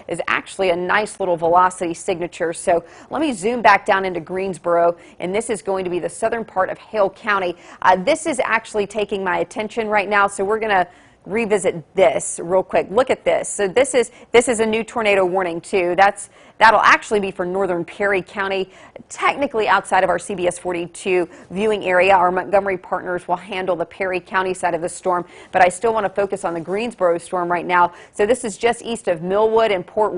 is actually a nice little velocity signature. So let me zoom back down into Greensboro, and this is going to be the southern part of Hale County. This is actually taking my attention right now, so we're going to revisit this real quick. Look at this. So this is a new tornado warning too. That'll actually be for northern Perry County, technically outside of our CBS 42 viewing area. Our Montgomery partners will handle the Perry County side of the storm, but I still want to focus on the Greensboro storm right now. So this is just east of Millwood and Port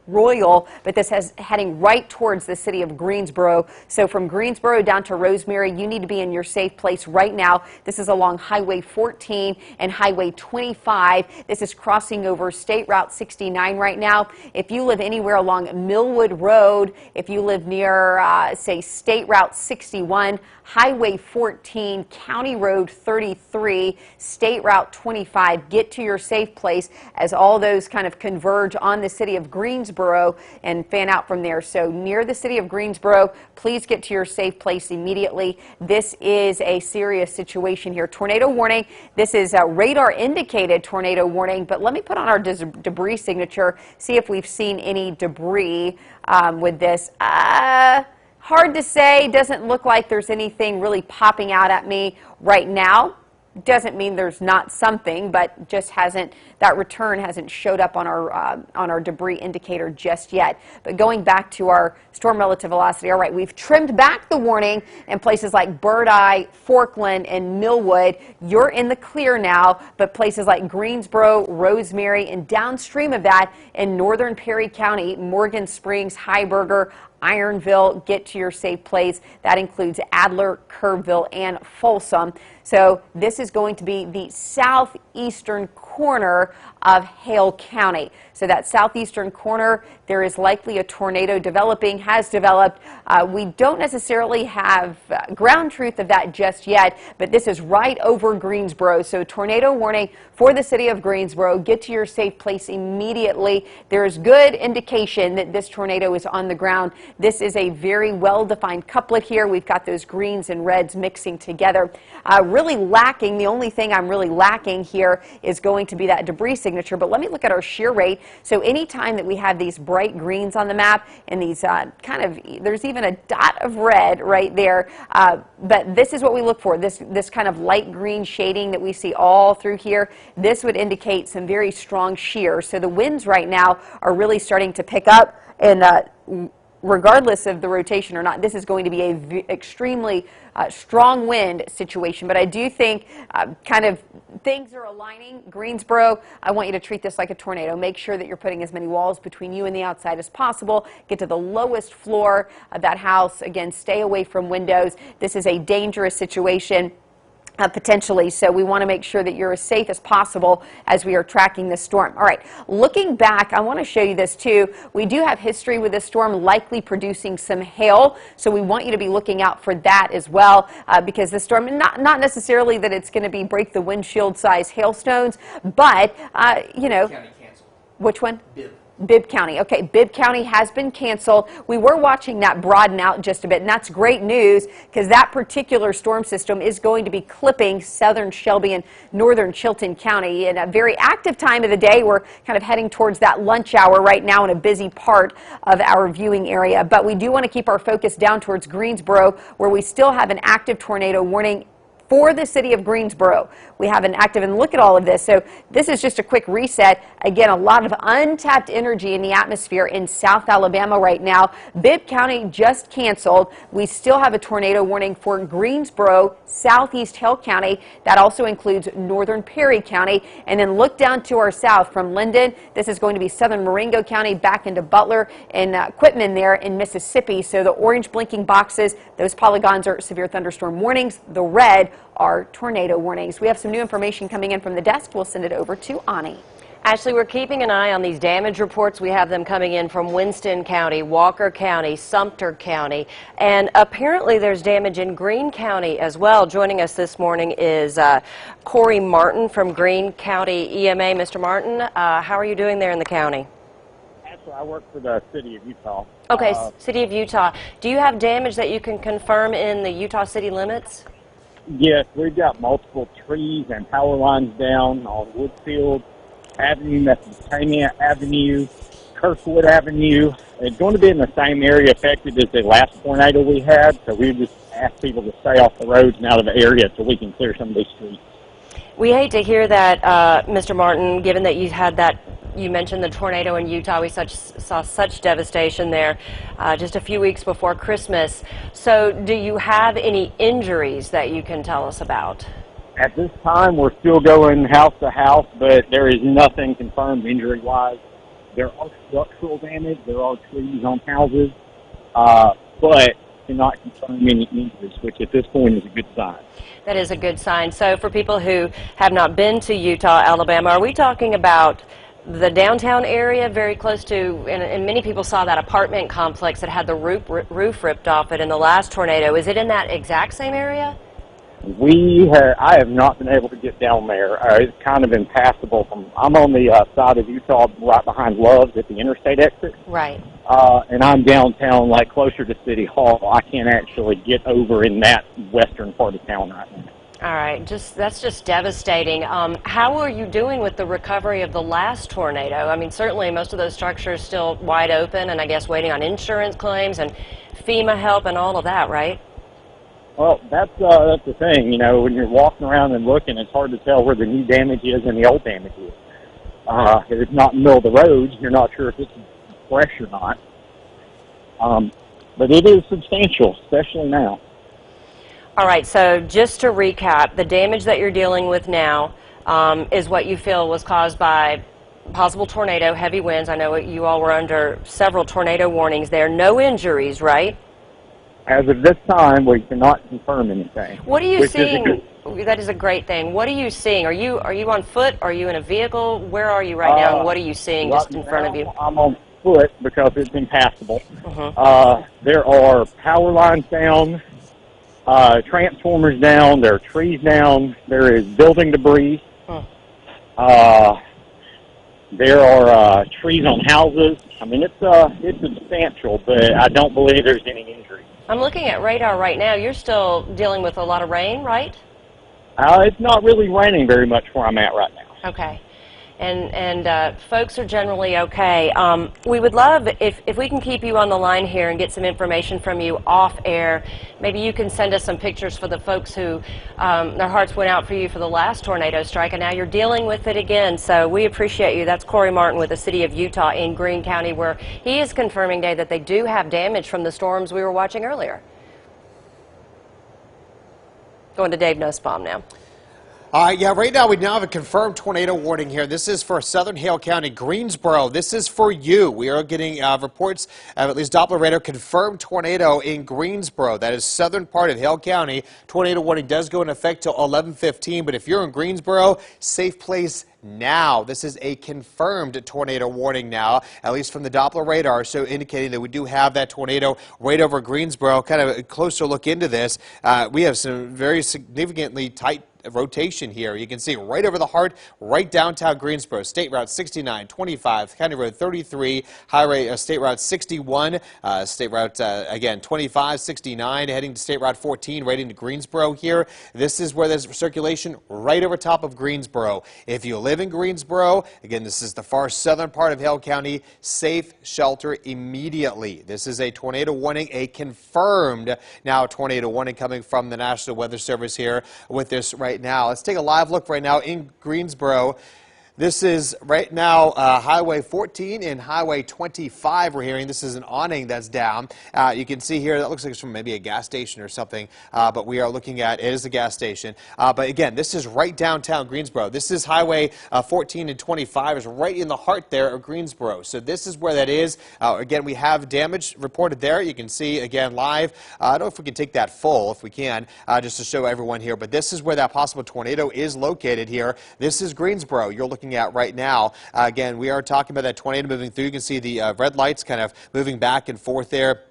Royal, but this is heading right towards the city of Greensboro. So from Greensboro down to Rosemary, you need to be in your safe place right now. This is along Highway 14 and Highway 25. This is crossing over State Route 69 right now. If you live anywhere along Millwood Road, if you live near, say, State Route 61, Highway 14, County Road 33, State Route 25, get to your safe place as all those kind of converge on the city of Greensboro and fan out from there. So near the city of Greensboro, please get to your safe place immediately. This is a serious situation here. Tornado warning. This is a radar indicated tornado warning, but let me put on our debris signature, see if we've seen any debris with this. Hard to say. Doesn't look like there's anything really popping out at me right now. Doesn't mean there's not something, but just that return hasn't showed up on our debris indicator just yet. But going back to our storm relative velocity, all right, we've trimmed back the warning in places like Bird Eye, Forkland, and Millwood. You're in the clear now, but places like Greensboro, Rosemary, and downstream of that in northern Perry County, Morgan Springs, Heiberger, Ironville, get to your safe place. That includes Adler, Kerrville, and Folsom. So this is going to be the southeastern corner of Hale County. So that southeastern corner, there is likely a tornado developing, has developed. We don't necessarily have ground truth of that just yet, but this is right over Greensboro. So tornado warning for the city of Greensboro. Get to your safe place immediately. There is good indication that this tornado is on the ground. This is a very well-defined couplet here. We've got those greens and reds mixing together. Really lacking, the only thing I'm really lacking here is going to be that debris signature. But let me look at our shear rate. So anytime that we have these bright greens on the map and these there's even a dot of red right there. But this is what we look for, this kind of light green shading that we see all through here. This would indicate some very strong shear. So the winds right now are really starting to pick up, and regardless of the rotation or not, this is going to be a extremely strong wind situation. But I do think kind of things are aligning. Greensboro, I want you to treat this like a tornado. Make sure that you're putting as many walls between you and the outside as possible. Get to the lowest floor of that house. Again, stay away from windows. This is a dangerous situation. Potentially, so we want to make sure that you're as safe as possible as we are tracking this storm. All right, looking back, I want to show you this too. We do have history with this storm likely producing some hail, so we want you to be looking out for that as well, because the storm, not necessarily that it's going to be break the windshield size hailstones, but you know, which one? Bibb County. Okay, Bibb County has been canceled. We were watching that broaden out just a bit, and that's great news because that particular storm system is going to be clipping southern Shelby and northern Chilton County in a very active time of the day. We're kind of heading towards that lunch hour right now in a busy part of our viewing area, but we do want to keep our focus down towards Greensboro, where we still have an active tornado warning for the city of Greensboro. We have an active, and look at all of this. So this is just a quick reset. Again, a lot of untapped energy in the atmosphere in South Alabama right now. Bibb County just canceled. We still have a tornado warning for Greensboro, southeast Hale County. That also includes northern Perry County. And then look down to our south from Linden. This is going to be southern Marengo County back into Butler and Quitman there in Mississippi. So the orange blinking boxes, those polygons are severe thunderstorm warnings. The red are tornado warnings. We have some new information coming in from the desk. We'll send it over to Ani. Ashley, we're keeping an eye on these damage reports. We have them coming in from Winston County, Walker County, Sumter County, and apparently there's damage in Greene County as well. Joining us this morning is Corey Martin from Greene County EMA. Mr. Martin, how are you doing there in the county? Actually, I work for the city of Utah. Okay, city of Utah. Do you have damage that you can confirm in the Utah city limits? Yes, we've got multiple trees and power lines down on Woodfield. Avenue, Mesopotamia Avenue, Kirkwood Avenue. It's going to be in the same area affected as the last tornado we had, so we just ask people to stay off the roads and out of the area so we can clear some of these streets. We hate to hear that, Mr. Martin, given that you had that, you mentioned the tornado in Utah. We saw such devastation there just a few weeks before Christmas. So do you have any injuries that you can tell us about? At this time, we're still going house to house, but there is nothing confirmed injury-wise. There are structural damage. There are trees on houses, but cannot confirm any injuries, which at this point is a good sign. That is a good sign. So for people who have not been to Utah, Alabama, are we talking about the downtown area very close to, and many people saw that apartment complex that had the roof ripped off it in the last tornado. Is it in that exact same area? I have not been able to get down there. It's kind of impassable. I'm on the side of Utah right behind Love's at the interstate exit. Right. And I'm downtown, like closer to City Hall. I can't actually get over in that western part of town right now. All right, that's just devastating. How are you doing with the recovery of the last tornado? I mean, certainly most of those structures still wide open, and I guess waiting on insurance claims and FEMA help and all of that, right? Well, that's the thing. You know, when you're walking around and looking, it's hard to tell where the new damage is and the old damage is. If it's not in the middle of the road, you're not sure if it's fresh or not. But it is substantial, especially now. All right, so just to recap, the damage that you're dealing with now is what you feel was caused by possible tornado, heavy winds. I know you all were under several tornado warnings there. No injuries, right? As of this time, we cannot confirm anything. What are you seeing? That is a great thing. What are you seeing? Are you on foot? Are you in a vehicle? Where are you right now, and what are you seeing just in front of you? I'm on foot because it's impassable. There are power lines down, transformers down, there are trees down, there is building debris. There are trees on houses. I mean, it's substantial, but I don't believe there's any injuries. I'm looking at radar right now. You're still dealing with a lot of rain, right? It's not really raining very much where I'm at right now. Okay. And folks are generally okay. We would love if we can keep you on the line here and get some information from you off air. Maybe you can send us some pictures for the folks who their hearts went out for you for the last tornado strike, and now you're dealing with it again. So we appreciate you. That's Corey Martin with the City of Utah in Greene County, where he is confirming today that they do have damage from the storms we were watching earlier. Going to Dave Nussbaum now. Yeah, right now we now have a confirmed tornado warning here. This is for southern Hale County, Greensboro. This is for you. We are getting reports of at least Doppler radar confirmed tornado in Greensboro. That is southern part of Hale County. Tornado warning does go into effect till 11:15, but if you're in Greensboro, safe place now. This is a confirmed tornado warning now, at least from the Doppler radar, so indicating that we do have that tornado right over Greensboro. Kind of a closer look into this. We have some very significantly tight rotation here. You can see right over the heart, right downtown Greensboro. State Route 69, 25, County Road 33, Highway State Route 61, State Route, again, 25, 69, heading to State Route 14, right into Greensboro here. This is where there's circulation right over top of Greensboro. If you live in Greensboro, again, this is the far southern part of Hale County, safe shelter immediately. This is a tornado warning, a confirmed now tornado warning coming from the National Weather Service here with this right now. Let's take a live look right now in Greensboro. This is right now Highway 14 and Highway 25 we're hearing. This is an awning that's down. You can see here that looks like it's from maybe a gas station or something, but we are looking at, it is a gas station. But again, this is right downtown Greensboro. This is Highway 14 and 25 is right in the heart there of Greensboro. So this is where that is. Again, we have damage reported there. You can see again live. I don't know if we can take that full, if we can, just to show everyone here. But this is where that possible tornado is located here. This is Greensboro. You're looking at right now. Again, we are talking about that tornado moving through. You can see the red lights kind of moving back and forth there.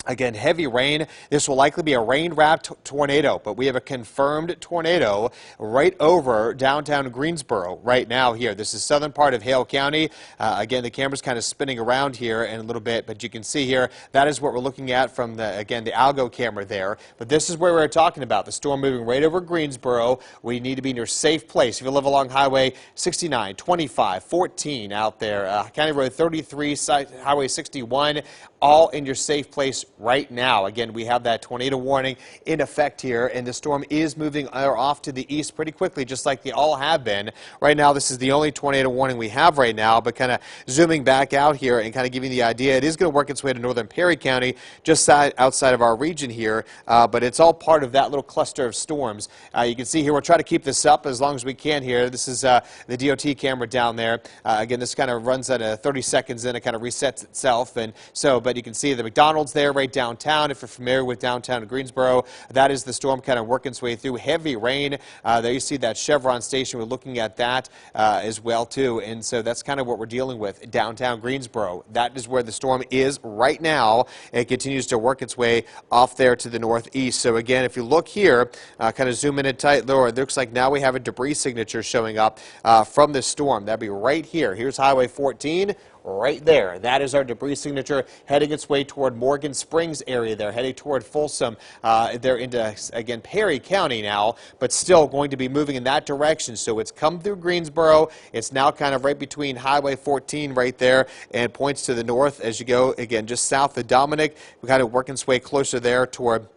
Again, heavy rain. This will likely be a rain-wrapped tornado, but we have a confirmed tornado right over downtown Greensboro right now here. This is southern part of Hale County. Again, the camera's kind of spinning around here in a little bit, but you can see here, that is what we're looking at from the, again, the algo camera there. But this is where we're talking about, the storm moving right over Greensboro. We need to be in your safe place. If you live along Highway 69, 25, 14 out there, County Road 33, Highway 61, all in your safe place right now. Again, we have that tornado warning in effect here, and the storm is moving off to the east pretty quickly, just like they all have been. Right now, this is the only tornado warning we have right now, but kind of zooming back out here and kind of giving the idea, it is going to work its way to northern Perry County, just outside of our region here, but it's all part of that little cluster of storms. You can see here, we'll try to keep this up as long as we can here. This is the DOT camera down there. Again, this kind of runs at 30 seconds, and it kind of resets itself, and so, but you can see the McDonald's there right downtown. If you're familiar with downtown Greensboro, that is the storm kind of working its way through. Heavy rain. There you see that Chevron station. We're looking at that as well too, and so that's kind of what we're dealing with downtown Greensboro. That is where the storm is right now. It continues to work its way off there to the northeast. So again, if you look here, kind of zoom in and tight lower, it looks like now we have a debris signature showing up from this storm. That'd be right here. Here's Highway 14. Right there. That is our debris signature heading its way toward Morgan Springs area there, heading toward Folsom. They're into, again, Perry County now, but still going to be moving in that direction. So it's come through Greensboro. It's now kind of right between Highway 14 right there and points to the north as you go, again, just south of Dominic. We're kind of working its way closer there toward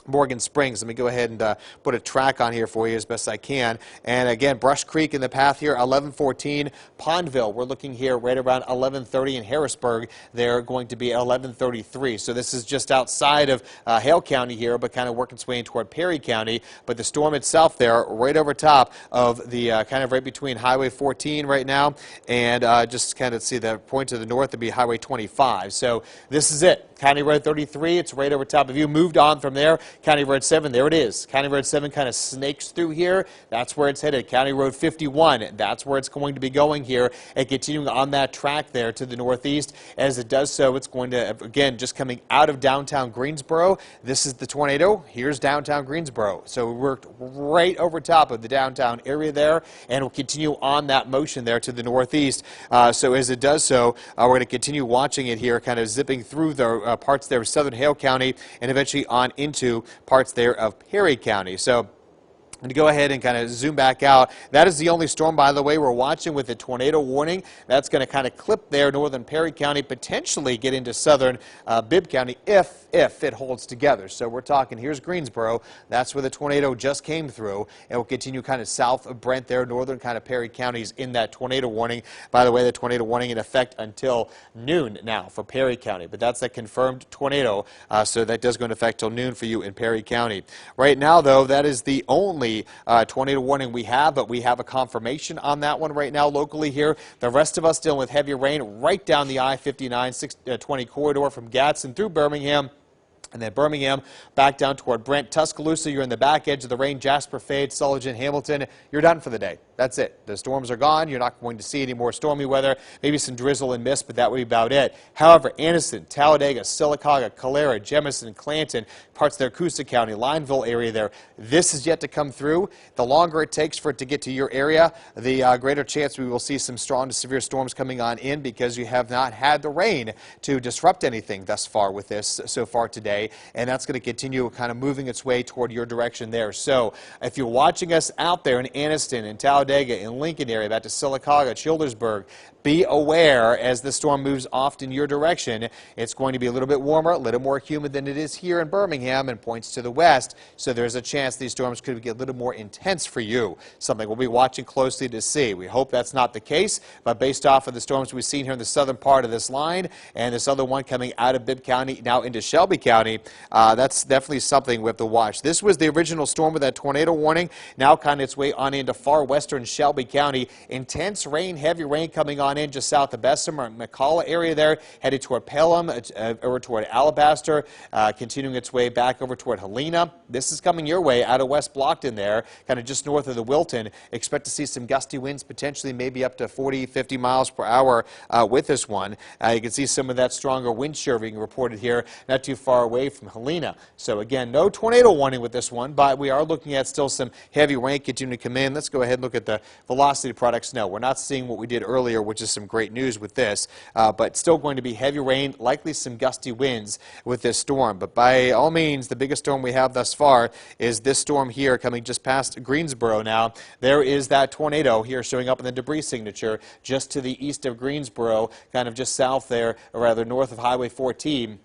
Morgan Springs. Let me go ahead and put a track on here for you as best I can. And again, Brush Creek in the path here, 1114. Pondville, we're looking here right around 1130. In Harrisburg, they're going to be 1133. So this is just outside of Hale County here, but kind of working its way in toward Perry County. But the storm itself there, right over top of the kind of right between Highway 14 right now, and just kind of see the point to the north would be Highway 25. So this is it. County Road 33, it's right over top of you. Moved on from there. County Road 7, there it is. County Road 7 kind of snakes through here. That's where it's headed. County Road 51, that's where it's going to be going here, and continuing on that track there to the northeast. As it does so, it's going to, again, just coming out of downtown Greensboro. This is the tornado. Here's downtown Greensboro. So we worked right over top of the downtown area there, and we'll continue on that motion there to the northeast. So as it does so, we're going to continue watching it here, kind of zipping through the parts there of southern Hale County, and eventually on into parts there of Perry County. So and to go ahead and kind of zoom back out, that is the only storm, by the way, we're watching with a tornado warning. That's going to kind of clip there, northern Perry County, potentially get into southern Bibb County if it holds together. So we're talking, here's Greensboro. That's where the tornado just came through. And will continue kind of south of Brent there, northern kind of Perry counties in that tornado warning. By the way, the tornado warning in effect until noon now for Perry County. But that's a confirmed tornado, so that does go into effect till noon for you in Perry County. Right now, though, that is the only tornado warning we have, but we have a confirmation on that one right now locally here. The rest of us dealing with heavy rain right down the I-59 620 corridor from Gadsden through Birmingham. And then Birmingham back down toward Brent. Tuscaloosa, you're in the back edge of the rain. Jasper, Fade, Sullivan, Hamilton, you're done for the day. That's it. The storms are gone. You're not going to see any more stormy weather. Maybe some drizzle and mist, but that would be about it. However, Anniston, Talladega, Sylacauga, Calera, Jemison, Clanton, parts of their Coosa County, Lineville area there, this is yet to come through. The longer it takes for it to get to your area, the greater chance we will see some strong to severe storms coming on in, because you have not had the rain to disrupt anything thus far with this so far today. And that's going to continue kind of moving its way toward your direction there. So if you're watching us out there in Anniston, in Talladega, in Lincoln area, back to Sylacauga, Childersburg, be aware as the storm moves off in your direction. It's going to be a little bit warmer, a little more humid than it is here in Birmingham, and points to the west. So there's a chance these storms could get a little more intense for you. Something we'll be watching closely to see. We hope that's not the case, but based off of the storms we've seen here in the southern part of this line, and this other one coming out of Bibb County now into Shelby County, that's definitely something we have to watch. This was the original storm with that tornado warning, now kind of its way on into far western Shelby County. Intense rain, heavy rain coming on on in just south of Bessemer, McCalla area there, headed toward Pelham, over toward Alabaster, continuing its way back over toward Helena. This is coming your way out of West Blockton there, kind of just north of the Wilton. Expect to see some gusty winds, potentially maybe up to 40, 50 miles per hour with this one. You can see some of that stronger wind shear being reported here, not too far away from Helena. So again, no tornado warning with this one, but we are looking at still some heavy rain continuing to come in. Let's go ahead and look at the velocity products. No, we're not seeing what we did earlier, which is some great news with this, but still going to be heavy rain, likely some gusty winds with this storm. But by all means, the biggest storm we have thus far is this storm here coming just past Greensboro now. There is that tornado here showing up in the debris signature just to the east of Greensboro, kind of just south there, or rather north of Highway 14.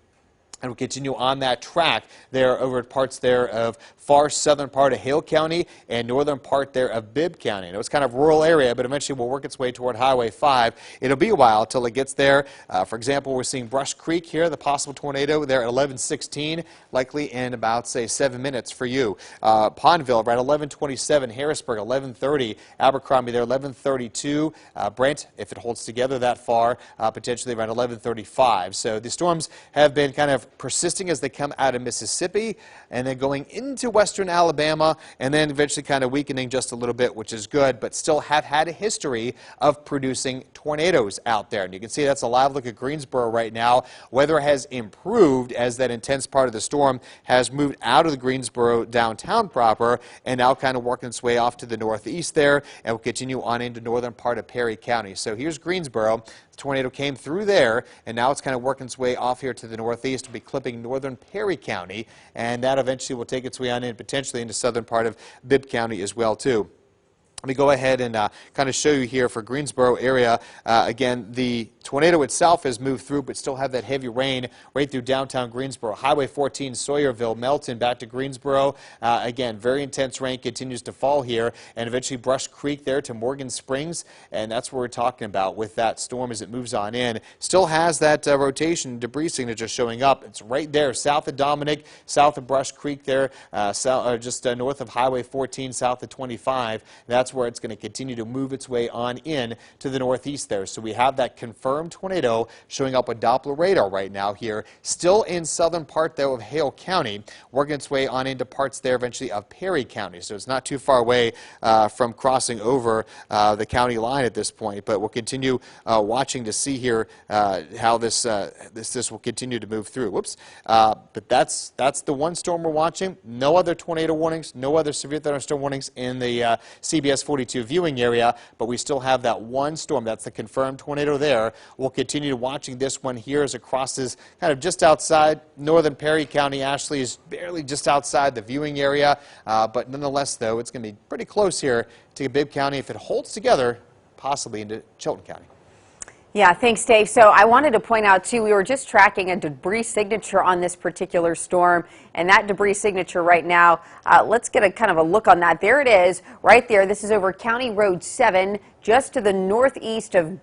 And we'll continue on that track there over parts there of far southern part of Hale County and northern part there of Bibb County. And it was kind of rural area, but eventually will work its way toward Highway 5. It'll be a while till it gets there. For example, we're seeing Brush Creek here, the possible tornado there at 11:16, likely in about, say, 7 minutes for you. Pondville right 11:27, Harrisburg 11:30, Abercrombie there 11:32, Brent, if it holds together that far, potentially around 11:35. So the storms have been kind of persisting as they come out of Mississippi and then going into western Alabama and then eventually kind of weakening just a little bit, which is good, but still have had a history of producing tornadoes out there. And you can see that's a live look at Greensboro right now. Weather has improved as that intense part of the storm has moved out of the Greensboro downtown proper and now kind of working its way off to the northeast there and will continue on into northern part of Perry County. So here's Greensboro. The tornado came through there, and now it's kind of working its way off here to the northeast. Will be clipping northern Perry County, and that eventually will take its way on in potentially into southern part of Bibb County as well, too. Let me go ahead and kind of show you here for Greensboro area. Again, the tornado itself has moved through, but still have that heavy rain right through downtown Greensboro. Highway 14, Sawyerville, Melton, back to Greensboro. Again, very intense rain continues to fall here, and eventually Brush Creek there to Morgan Springs, and that's what we're talking about with that storm as it moves on in. Still has that rotation debris signature showing up. It's right there, south of Dominic, south of Brush Creek there, just north of Highway 14, south of 25. That's where it's going to continue to move its way on in to the northeast there. So we have that confirmed tornado showing up with Doppler radar right now here, still in southern part though of Hale County, working its way on into parts there eventually of Perry County. So it's not too far away from crossing over the county line at this point, but we'll continue watching to see here how this will continue to move through. Whoops. But that's the one storm we're watching. No other tornado warnings, no other severe thunderstorm warnings in the CBS 42 viewing area, but we still have that one storm. That's the confirmed tornado there. We'll continue watching this one here as it crosses kind of just outside northern Perry County. Ashley is barely just outside the viewing area, but nonetheless, though, it's going to be pretty close here to Bibb County if it holds together, possibly into Chilton County. Yeah, thanks, Dave. So I wanted to point out, too, we were just tracking a debris signature on this particular storm, and that debris signature right now, let's get a kind of a look on that. There it is, right there. This is over County Road 7, just to the northeast of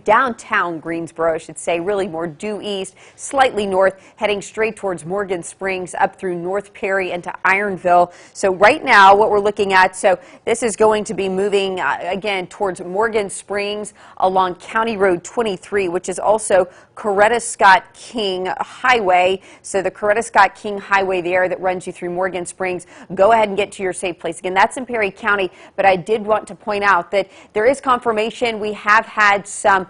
downtown Greensboro, I should say, really more due east, slightly north, heading straight towards Morgan Springs, up through North Perry into Ironville. So right now, what we're looking at, so this is going to be moving, again, towards Morgan Springs along County Road 23, which is also Coretta Scott King Highway. So the Coretta Scott King Highway there that runs you through Morgan Springs, go ahead and get to your safe place. Again, that's in Perry County, but I did want to point out that there is confirmation. We have had some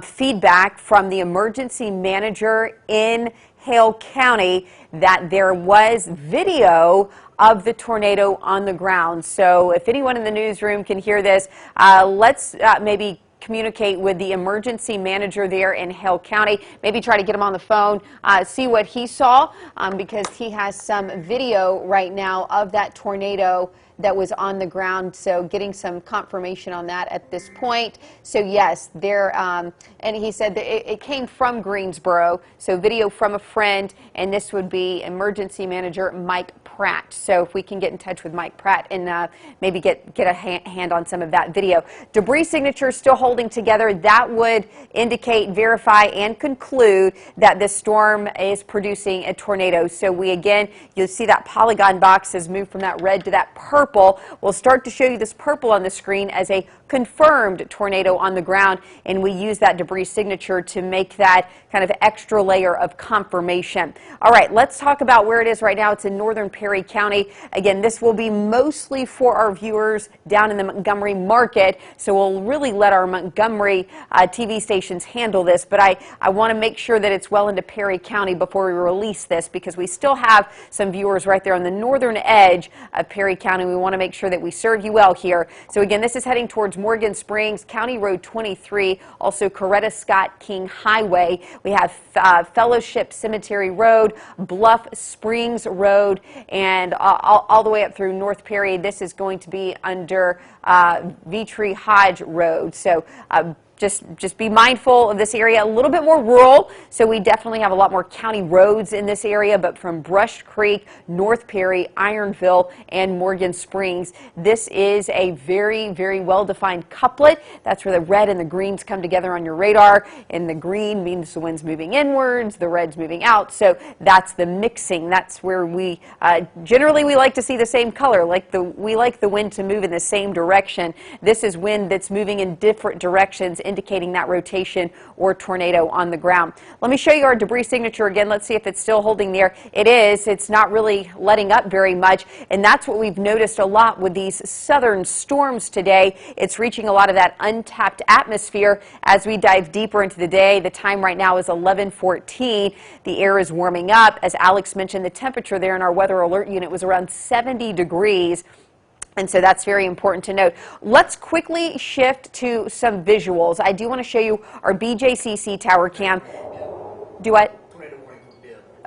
feedback from the emergency manager in Hale County that there was video of the tornado on the ground. So if anyone in the newsroom can hear this, let's maybe communicate with the emergency manager there in Hale County, maybe try to get him on the phone, see what he saw, because he has some video right now of that tornado that was on the ground. So getting some confirmation on that at this point. So yes, there, and he said that it came from Greensboro, so video from a friend, and this would be emergency manager Mike Pratt. So if we can get in touch with Mike Pratt and maybe get a hand on some of that video. Debris signature still holding together. That would indicate, verify, and conclude that this storm is producing a tornado. So we, again, you'll see that polygon box has moved from that red to that purple. We'll start to show you this purple on the screen as a confirmed tornado on the ground, and we use that debris signature to make that kind of extra layer of confirmation. All right, let's talk about where it is right now. It's in northern Perry County. Again, this will be mostly for our viewers down in the Montgomery market, so we'll really let our Montgomery TV stations handle this, but I want to make sure that it's well into Perry County before we release this, because we still have some viewers right there on the northern edge of Perry County. We want to make sure that we serve you well here. So again, this is heading towards Morgan Springs, County Road 23, also Coretta Scott King Highway. We have Fellowship Cemetery Road, Bluff Springs Road, and all the way up through North Perry. This is going to be under Vitry Hodge Road. So just be mindful of this area. A little bit more rural, so we definitely have a lot more county roads in this area, but from Brush Creek, North Perry, Ironville, and Morgan Springs, this is a very, very well-defined couplet. That's where the red and the greens come together on your radar, and the green means the wind's moving inwards, the red's moving out, so that's the mixing. That's where we, generally we like to see the same color, we like the wind to move in the same direction. This is wind that's moving in different directions, indicating that rotation or tornado on the ground. Let me show you our debris signature again. Let's see if it's still holding there. It is. It's not really letting up very much, and that's what we've noticed a lot with these southern storms today. It's reaching a lot of that untapped atmosphere as we dive deeper into the day. The time right now is 11:14. The air is warming up. As Alex mentioned, the temperature there in our weather alert unit was around 70 degrees. And so that's very important to note. Let's quickly shift to some visuals. I do want to show you our BJCC tower cam. Do what?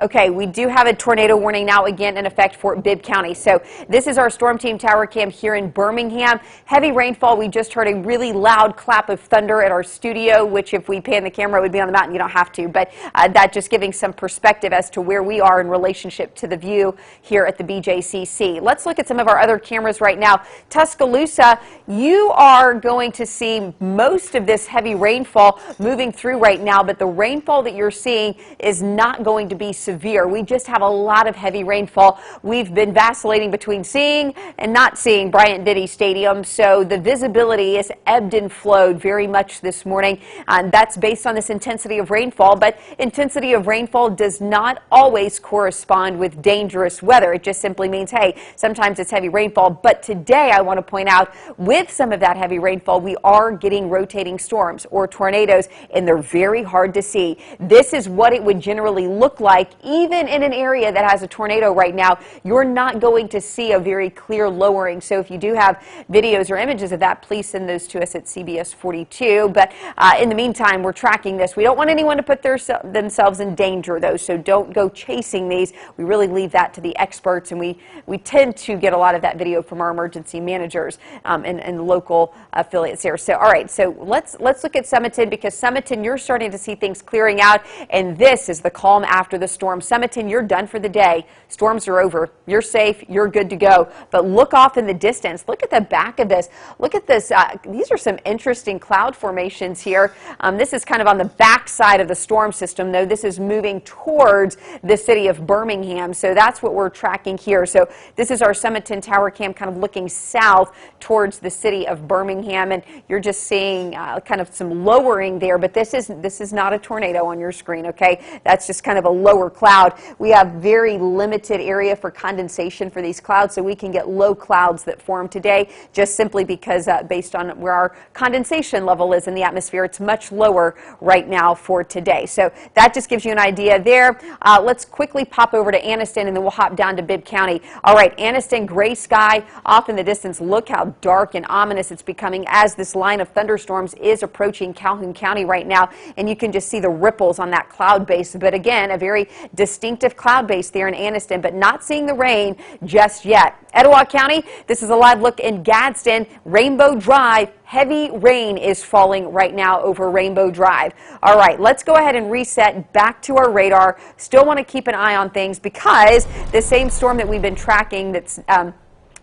Okay, we do have a tornado warning now again in effect for Bibb County. So this is our Storm Team Tower Cam here in Birmingham. Heavy rainfall. We just heard a really loud clap of thunder at our studio, which if we pan the camera, it would be on the mountain. You don't have to, but that just giving some perspective as to where we are in relationship to the view here at the BJCC. Let's look at some of our other cameras right now. Tuscaloosa, you are going to see most of this heavy rainfall moving through right now, but the rainfall that you're seeing is not going to be severe. We just have a lot of heavy rainfall. We've been vacillating between seeing and not seeing Bryant-Denny Stadium, so the visibility is ebbed and flowed very much this morning. That's based on this intensity of rainfall, but intensity of rainfall does not always correspond with dangerous weather. It just simply means, hey, sometimes it's heavy rainfall, but today I want to point out with some of that heavy rainfall, we are getting rotating storms or tornadoes, and they're very hard to see. This is what it would generally look like. Even in an area that has a tornado right now, you're not going to see a very clear lowering. So if you do have videos or images of that, please send those to us at CBS 42. But in the meantime, we're tracking this. We don't want anyone to put themselves in danger, though, so don't go chasing these. We really leave that to the experts, and we tend to get a lot of that video from our emergency managers and local affiliates here. So, all right, so let's look at Summiton, because Summiton, you're starting to see things clearing out, and this is the calm after the storm. Summiton, you're done for the day. Storms are over. You're safe. You're good to go. But look off in the distance. Look at the back of this. Look at this. These are some interesting cloud formations here. This is kind of on the back side of the storm system, though. This is moving towards the city of Birmingham. So that's what we're tracking here. So this is our Summiton Tower Cam kind of looking south towards the city of Birmingham. And you're just seeing kind of some lowering there. But this is not a tornado on your screen, okay? That's just kind of a lower cloud. We have very limited area for condensation for these clouds, so we can get low clouds that form today just simply because based on where our condensation level is in the atmosphere, it's much lower right now for today. So that just gives you an idea there. Let's quickly pop over to Anniston, and then we'll hop down to Bibb County. All right, Anniston, gray sky off in the distance. Look how dark and ominous it's becoming as this line of thunderstorms is approaching Calhoun County right now, and you can just see the ripples on that cloud base. But again, a very distinctive cloud base there in Anniston, but not seeing the rain just yet. Etowah County, this is a live look in Gadsden. Rainbow Drive, heavy rain is falling right now over Rainbow Drive. All right, let's go ahead and reset back to our radar. Still want to keep an eye on things because the same storm that we've been tracking that's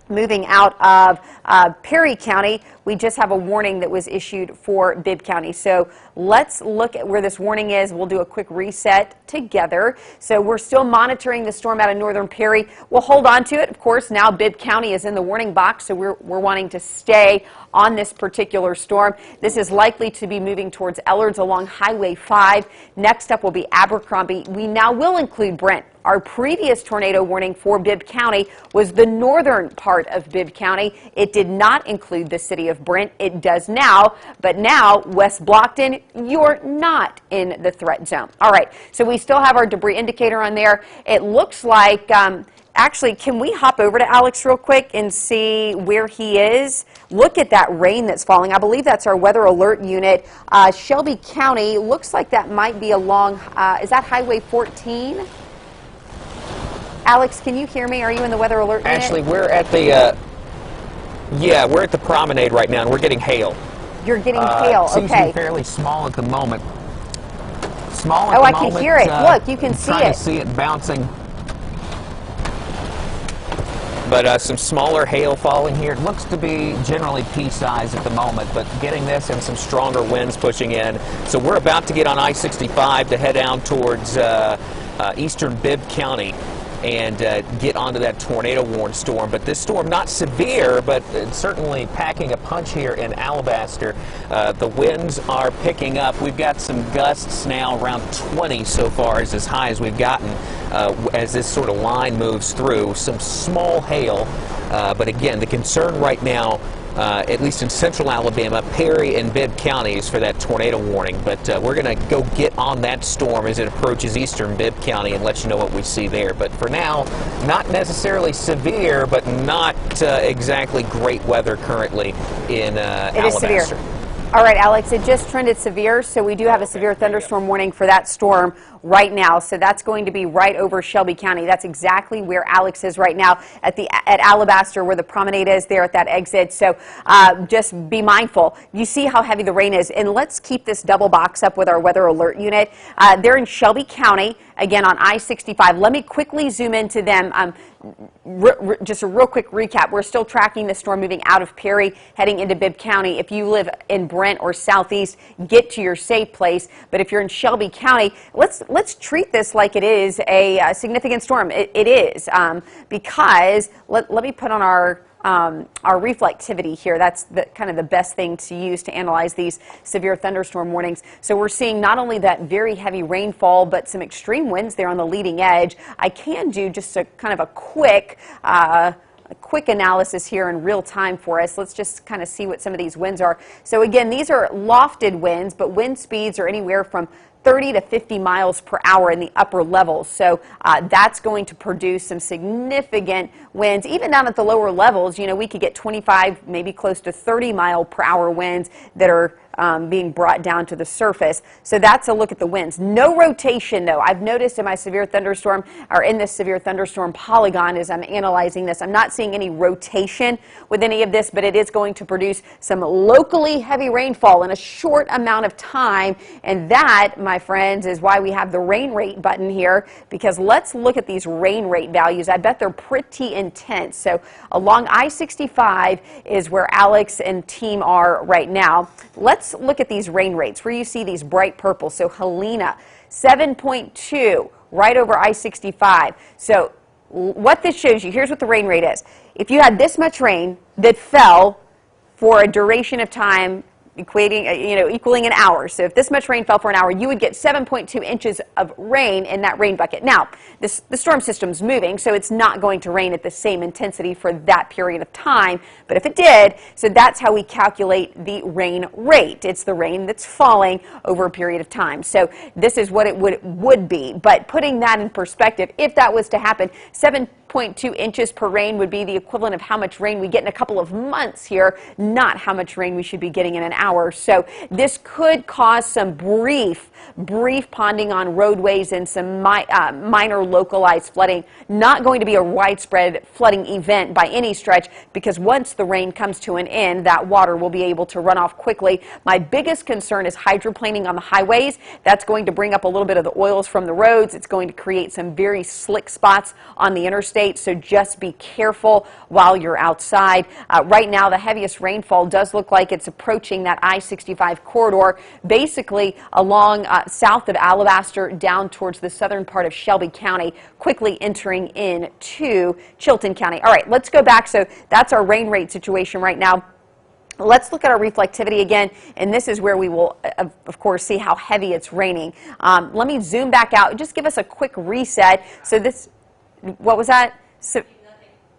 moving out of Perry County, we just have a warning that was issued for Bibb County. So let's look at where this warning is. We'll do a quick reset together. So we're still monitoring the storm out of northern Perry. We'll hold on to it. Of course, now Bibb County is in the warning box, so we're wanting to stay on this particular storm. This is likely to be moving towards Ellards along Highway 5. Next up will be Abercrombie. We now will include Brent. Our previous tornado warning for Bibb County was the northern part of Bibb County. It did not include the city of Brent. It does now, but now West Blockton, you're not in the threat zone. All right, so we still have our debris indicator on there. It looks like, actually, can we hop over to Alex real quick and see where he is? Look at that rain that's falling. I believe that's our weather alert unit. Shelby County, looks like that might be along, is that Highway 14? Alex, can you hear me? Are you in the weather alert unit? Actually, we're at the, we're at the promenade right now, and we're getting hail. You're getting hail, Seems to okay. be fairly small at the moment. Small at Oh, the I moment. can hear it. Look, you can see trying it. to see it bouncing. But some smaller hail falling here. It looks to be generally pea-sized at the moment, but getting this and some stronger winds pushing in. So we're about to get on I-65 to head down towards eastern Bibb County and get onto that tornado warned storm. But this storm, not severe, but certainly packing a punch here in Alabaster. The winds are picking up. We've got some gusts now around 20 so far, is as high as we've gotten as this sort of line moves through. Some small hail, but again, the concern right now, at least in central Alabama, Perry and Bibb counties for that tornado warning. But we're going to go get on that storm as it approaches eastern Bibb County and let you know what we see there. But for now, not necessarily severe, but not exactly great weather currently in Alabaster. It is severe. All right, Alex, it just trended severe, so we do have a severe thunderstorm warning for that storm right now. So that's going to be right over Shelby County. That's exactly where Alex is right now at Alabaster, where the promenade is there at that exit. So just be mindful. You see how heavy the rain is, and let's keep this double box up with our weather alert unit. They're in Shelby County, again on I-65. Let me quickly zoom into them. Just a real quick recap. We're still tracking the storm moving out of Perry, heading into Bibb County. If you live in Brent or southeast, get to your safe place. But if you're in Shelby County, let's treat this like it is a significant storm. It is, because let me put on our reflectivity here. That's kind of the best thing to use to analyze these severe thunderstorm warnings. So we're seeing not only that very heavy rainfall, but some extreme winds there on the leading edge. I can do just a kind of a quick analysis here in real time for us. Let's just kind of see what some of these winds are. So again, these are lofted winds, but wind speeds are anywhere from 30 to 50 miles per hour in the upper levels. So that's going to produce some significant winds. Even down at the lower levels, you know, we could get 25, maybe close to 30 mile per hour winds that are being brought down to the surface. So that's a look at the winds. No rotation, though. I've noticed in my severe thunderstorm, or in this severe thunderstorm polygon as I'm analyzing this, I'm not seeing any rotation with any of this, but it is going to produce some locally heavy rainfall in a short amount of time. And that, my friends, is why we have the rain rate button here, because let's look at these rain rate values. I bet they're pretty intense. So along I-65 is where Alex and team are right now. Let's look at these rain rates where you see these bright purple. So Helena, 7.2 right over I-65. So what this shows you, here's what the rain rate is. If you had this much rain that fell for a duration of time equaling an hour. So if this much rain fell for an hour, you would get 7.2 inches of rain in that rain bucket. Now, the storm system's moving, so it's not going to rain at the same intensity for that period of time. But if it did, so that's how we calculate the rain rate. It's the rain that's falling over a period of time. So this is what it would be. But putting that in perspective, if that was to happen, 7.2 inches per rain would be the equivalent of how much rain we get in a couple of months here, not how much rain we should be getting in an hour. So this could cause some brief ponding on roadways and some minor localized flooding. Not going to be a widespread flooding event by any stretch, because once the rain comes to an end, that water will be able to run off quickly. My biggest concern is hydroplaning on the highways. That's going to bring up a little bit of the oils from the roads. It's going to create some very slick spots on the interstate, so just be careful while you're outside. Right now, the heaviest rainfall does look like it's approaching that I-65 corridor, basically along south of Alabaster down towards the southern part of Shelby County, quickly entering into Chilton County. All right, let's go back. So that's our rain rate situation right now. Let's look at our reflectivity again, and this is where we will, of course, see how heavy it's raining. Let me zoom back out. Just give us a quick reset. So this, what was that?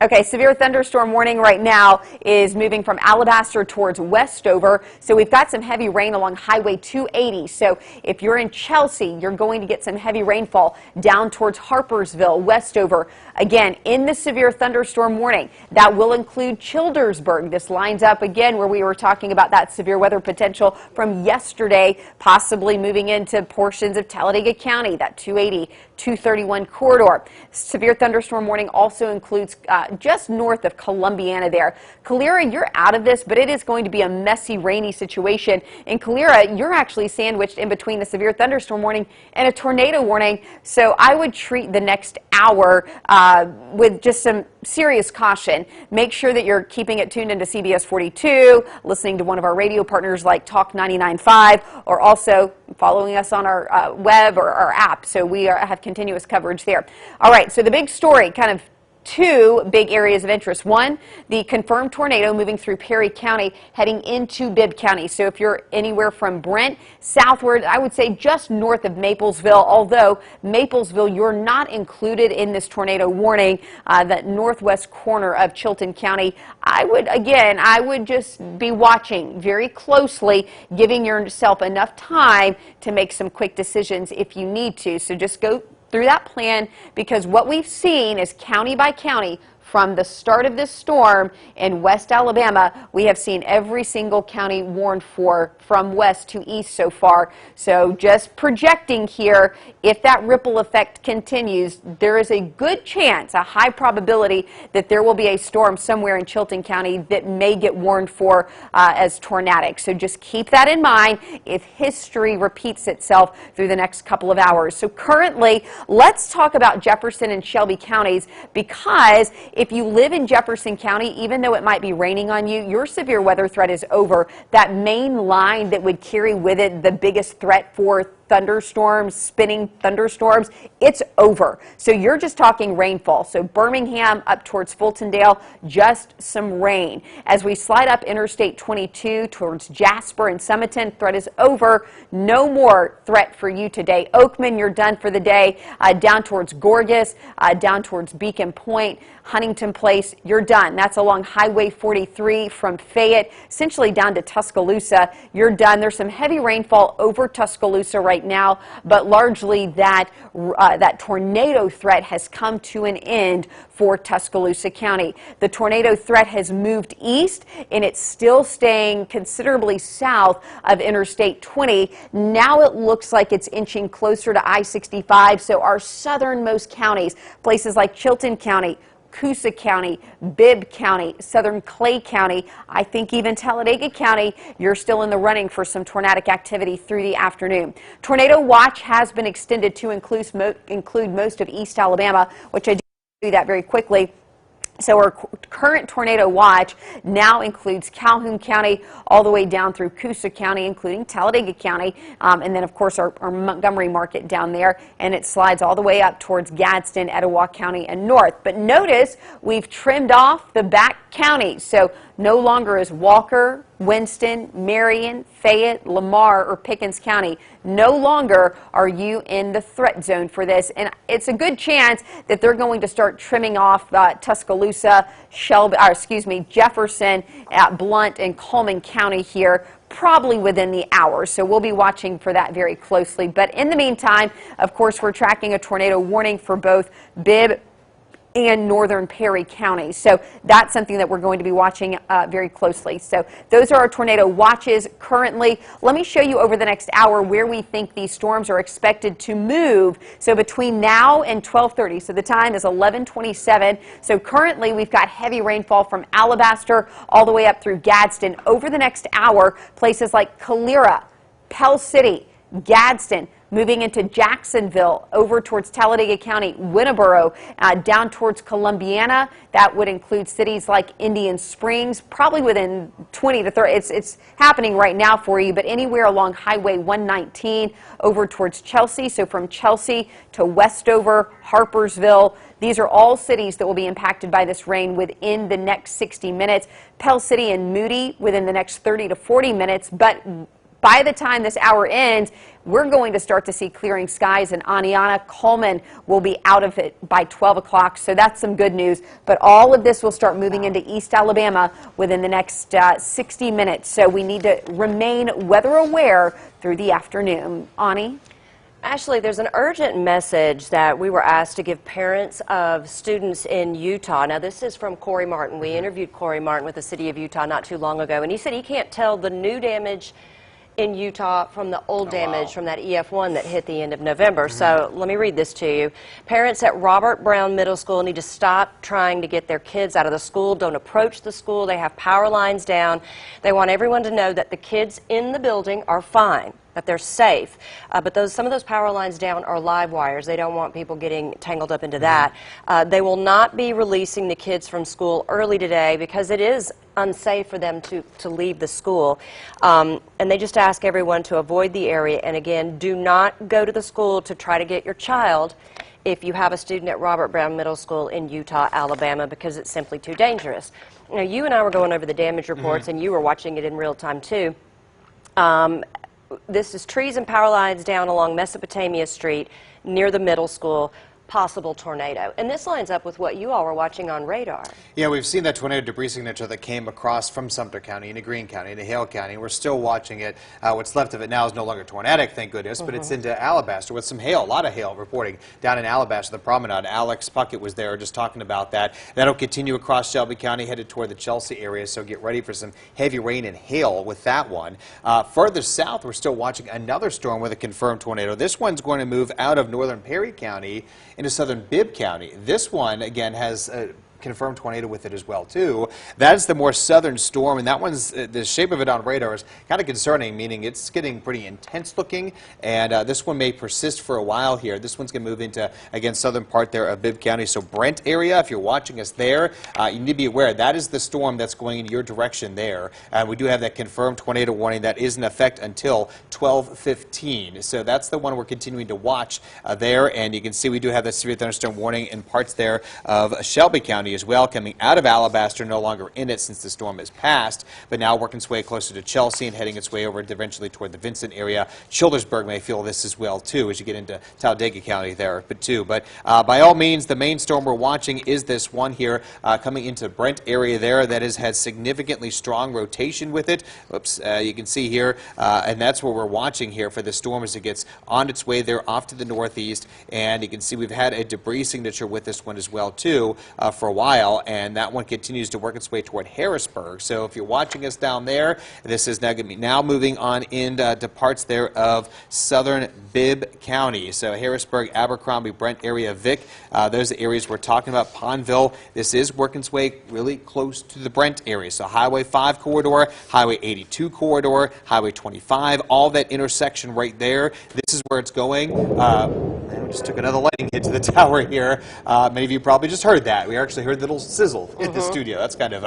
Okay, severe thunderstorm warning right now is moving from Alabaster towards Westover. So we've got some heavy rain along Highway 280. So if you're in Chelsea, you're going to get some heavy rainfall down towards Harpersville, Westover. Again, in the severe thunderstorm warning, that will include Childersburg. This lines up again where we were talking about that severe weather potential from yesterday, possibly moving into portions of Talladega County, that 280, 231 corridor. Severe thunderstorm warning also includes just north of Columbiana there. Calera, you're out of this, but it is going to be a messy, rainy situation. In Calera, you're actually sandwiched in between the severe thunderstorm warning and a tornado warning. So I would treat the next hour with just some serious caution. Make sure that you're keeping it tuned into CBS 42, listening to one of our radio partners like Talk 99.5, or also following us on our web or our app. So we have continuous coverage there. All right, so the big story, kind of two big areas of interest. One, the confirmed tornado moving through Perry County, heading into Bibb County. So if you're anywhere from Brent southward, I would say just north of Maplesville, although Maplesville, you're not included in this tornado warning, that northwest corner of Chilton County. I would just be watching very closely, giving yourself enough time to make some quick decisions if you need to. So just go through that plan, because what we've seen is county by county from the start of this storm in West Alabama, we have seen every single county warned for from west to east so far. So just projecting here, if that ripple effect continues, there is a good chance, a high probability, that there will be a storm somewhere in Chilton County that may get warned for as tornadic. So just keep that in mind if history repeats itself through the next couple of hours. So currently, let's talk about Jefferson and Shelby counties, because if you live in Jefferson County, even though it might be raining on you, your severe weather threat is over. That main line that would carry with it the biggest threat for thunderstorms, spinning thunderstorms, it's over. So you're just talking rainfall. So Birmingham up towards Fultondale, just some rain. As we slide up Interstate 22 towards Jasper and Summiton, threat is over. No more threat for you today. Oakman, you're done for the day. Down towards Gorgas, down towards Beacon Point, Huntington Place, you're done. That's along Highway 43 from Fayette, essentially down to Tuscaloosa. You're done. There's some heavy rainfall over Tuscaloosa right now, but largely that tornado threat has come to an end for Tuscaloosa County. The tornado threat has moved east, and it's still staying considerably south of Interstate 20. Now it looks like it's inching closer to I-65, so our southernmost counties, places like Chilton County, Coosa County, Bibb County, Southern Clay County, I think even Talladega County, you're still in the running for some tornadic activity through the afternoon. Tornado watch has been extended to include most of East Alabama, which I do that very quickly. So our current tornado watch now includes Calhoun County all the way down through Coosa County, including Talladega County, and then of course our Montgomery market down there, and it slides all the way up towards Gadsden, Etowah County, and north. But notice we've trimmed off the back counties, so no longer is Walker, Winston, Marion, Fayette, Lamar, or Pickens County. No longer are you in the threat zone for this, and it's a good chance that they're going to start trimming off Tuscaloosa, Jefferson, Blount, and Coleman County here, probably within the hour. So we'll be watching for that very closely. But in the meantime, of course, we're tracking a tornado warning for both Bibb and northern Perry County. So that's something that we're going to be watching very closely. So those are our tornado watches currently. Let me show you over the next hour where we think these storms are expected to move. So between now and 12:30, so the time is 11:27. So currently we've got heavy rainfall from Alabaster all the way up through Gadsden. Over the next hour, places like Calera, Pell City, Gadsden, moving into Jacksonville, over towards Talladega County, Winterboro, down towards Columbiana. That would include cities like Indian Springs, probably within 20 to 30. It's happening right now for you, but anywhere along Highway 119 over towards Chelsea. So from Chelsea to Westover, Harpersville, these are all cities that will be impacted by this rain within the next 60 minutes. Pell City and Moody within the next 30 to 40 minutes, but by the time this hour ends, we're going to start to see clearing skies, and Aniana Coleman will be out of it by 12 o'clock, so that's some good news. But all of this will start moving into East Alabama within the next 60 minutes, so we need to remain weather aware through the afternoon. Ani? Ashley, there's an urgent message that we were asked to give parents of students in Utah. Now, this is from Corey Martin. We interviewed Corey Martin with the city of Utah not too long ago, and he said he can't tell the new damage in Utah from the old damage from that EF1 that hit the end of November. So let me read this to you. Parents at Robert Brown Middle School need to stop trying to get their kids out of the school. Don't approach the school. They have power lines down. They want everyone to know that the kids in the building are fine, that they're safe. But some of those power lines down are live wires. They don't want people getting tangled up into that. They will not be releasing the kids from school early today because it is unsafe for them to leave the school. And they just ask everyone to avoid the area. And again, do not go to the school to try to get your child if you have a student at Robert Brown Middle School in Utah, Alabama, because it's simply too dangerous. Now, you and I were going over the damage reports, and you were watching it in real time, too. This is trees and power lines down along Mesopotamia Street near the middle school. Possible tornado. And this lines up with what you all were watching on radar. Yeah, we've seen that tornado debris signature that came across from Sumter County into Greene County into Hale County. We're still watching it. What's left of it now is no longer tornadic, thank goodness, but it's into Alabaster with some hail, a lot of hail reporting down in Alabaster, the promenade. Alex Puckett was there just talking about that. That'll continue across Shelby County, headed toward the Chelsea area, so get ready for some heavy rain and hail with that one. Further south, we're still watching another storm with a confirmed tornado. This one's going to move out of northern Perry County into southern Bibb County. This one, again, has a confirmed tornado with it as well, too. That's the more southern storm, and that one's, the shape of it on radar is kind of concerning, meaning it's getting pretty intense looking, and this one may persist for a while here. This one's going to move into, again, southern part there of Bibb County. So Brent area, if you're watching us there, you need to be aware that is the storm that's going in your direction there. We do have that confirmed tornado warning that is in effect until 12:15. So that's the one we're continuing to watch there, and you can see we do have that severe thunderstorm warning in parts there of Shelby County as well, coming out of Alabaster, no longer in it since the storm has passed, but now working its way closer to Chelsea and heading its way over eventually toward the Vincent area. Childersburg may feel this as well, too, as you get into Talladega County there, but by all means, the main storm we're watching is this one here coming into Brent area there that has had significantly strong rotation with it. Oops, you can see here, and that's what we're watching here for the storm as it gets on its way there off to the northeast, and you can see we've had a debris signature with this one as well, too, for a while. And that one continues to work its way toward Harrisburg. So if you're watching us down there, this is now going to be moving on into parts there of southern Bibb County. So Harrisburg, Abercrombie, Brent area, Vic, those are the areas we're talking about. Pondville, this is working its way really close to the Brent area. So Highway 5 corridor, Highway 82 corridor, Highway 25, all that intersection right there. This is where it's going. We just took another lightning hit to the tower here. Many of you probably just heard that. We actually heard the little sizzle in the studio. That's kind of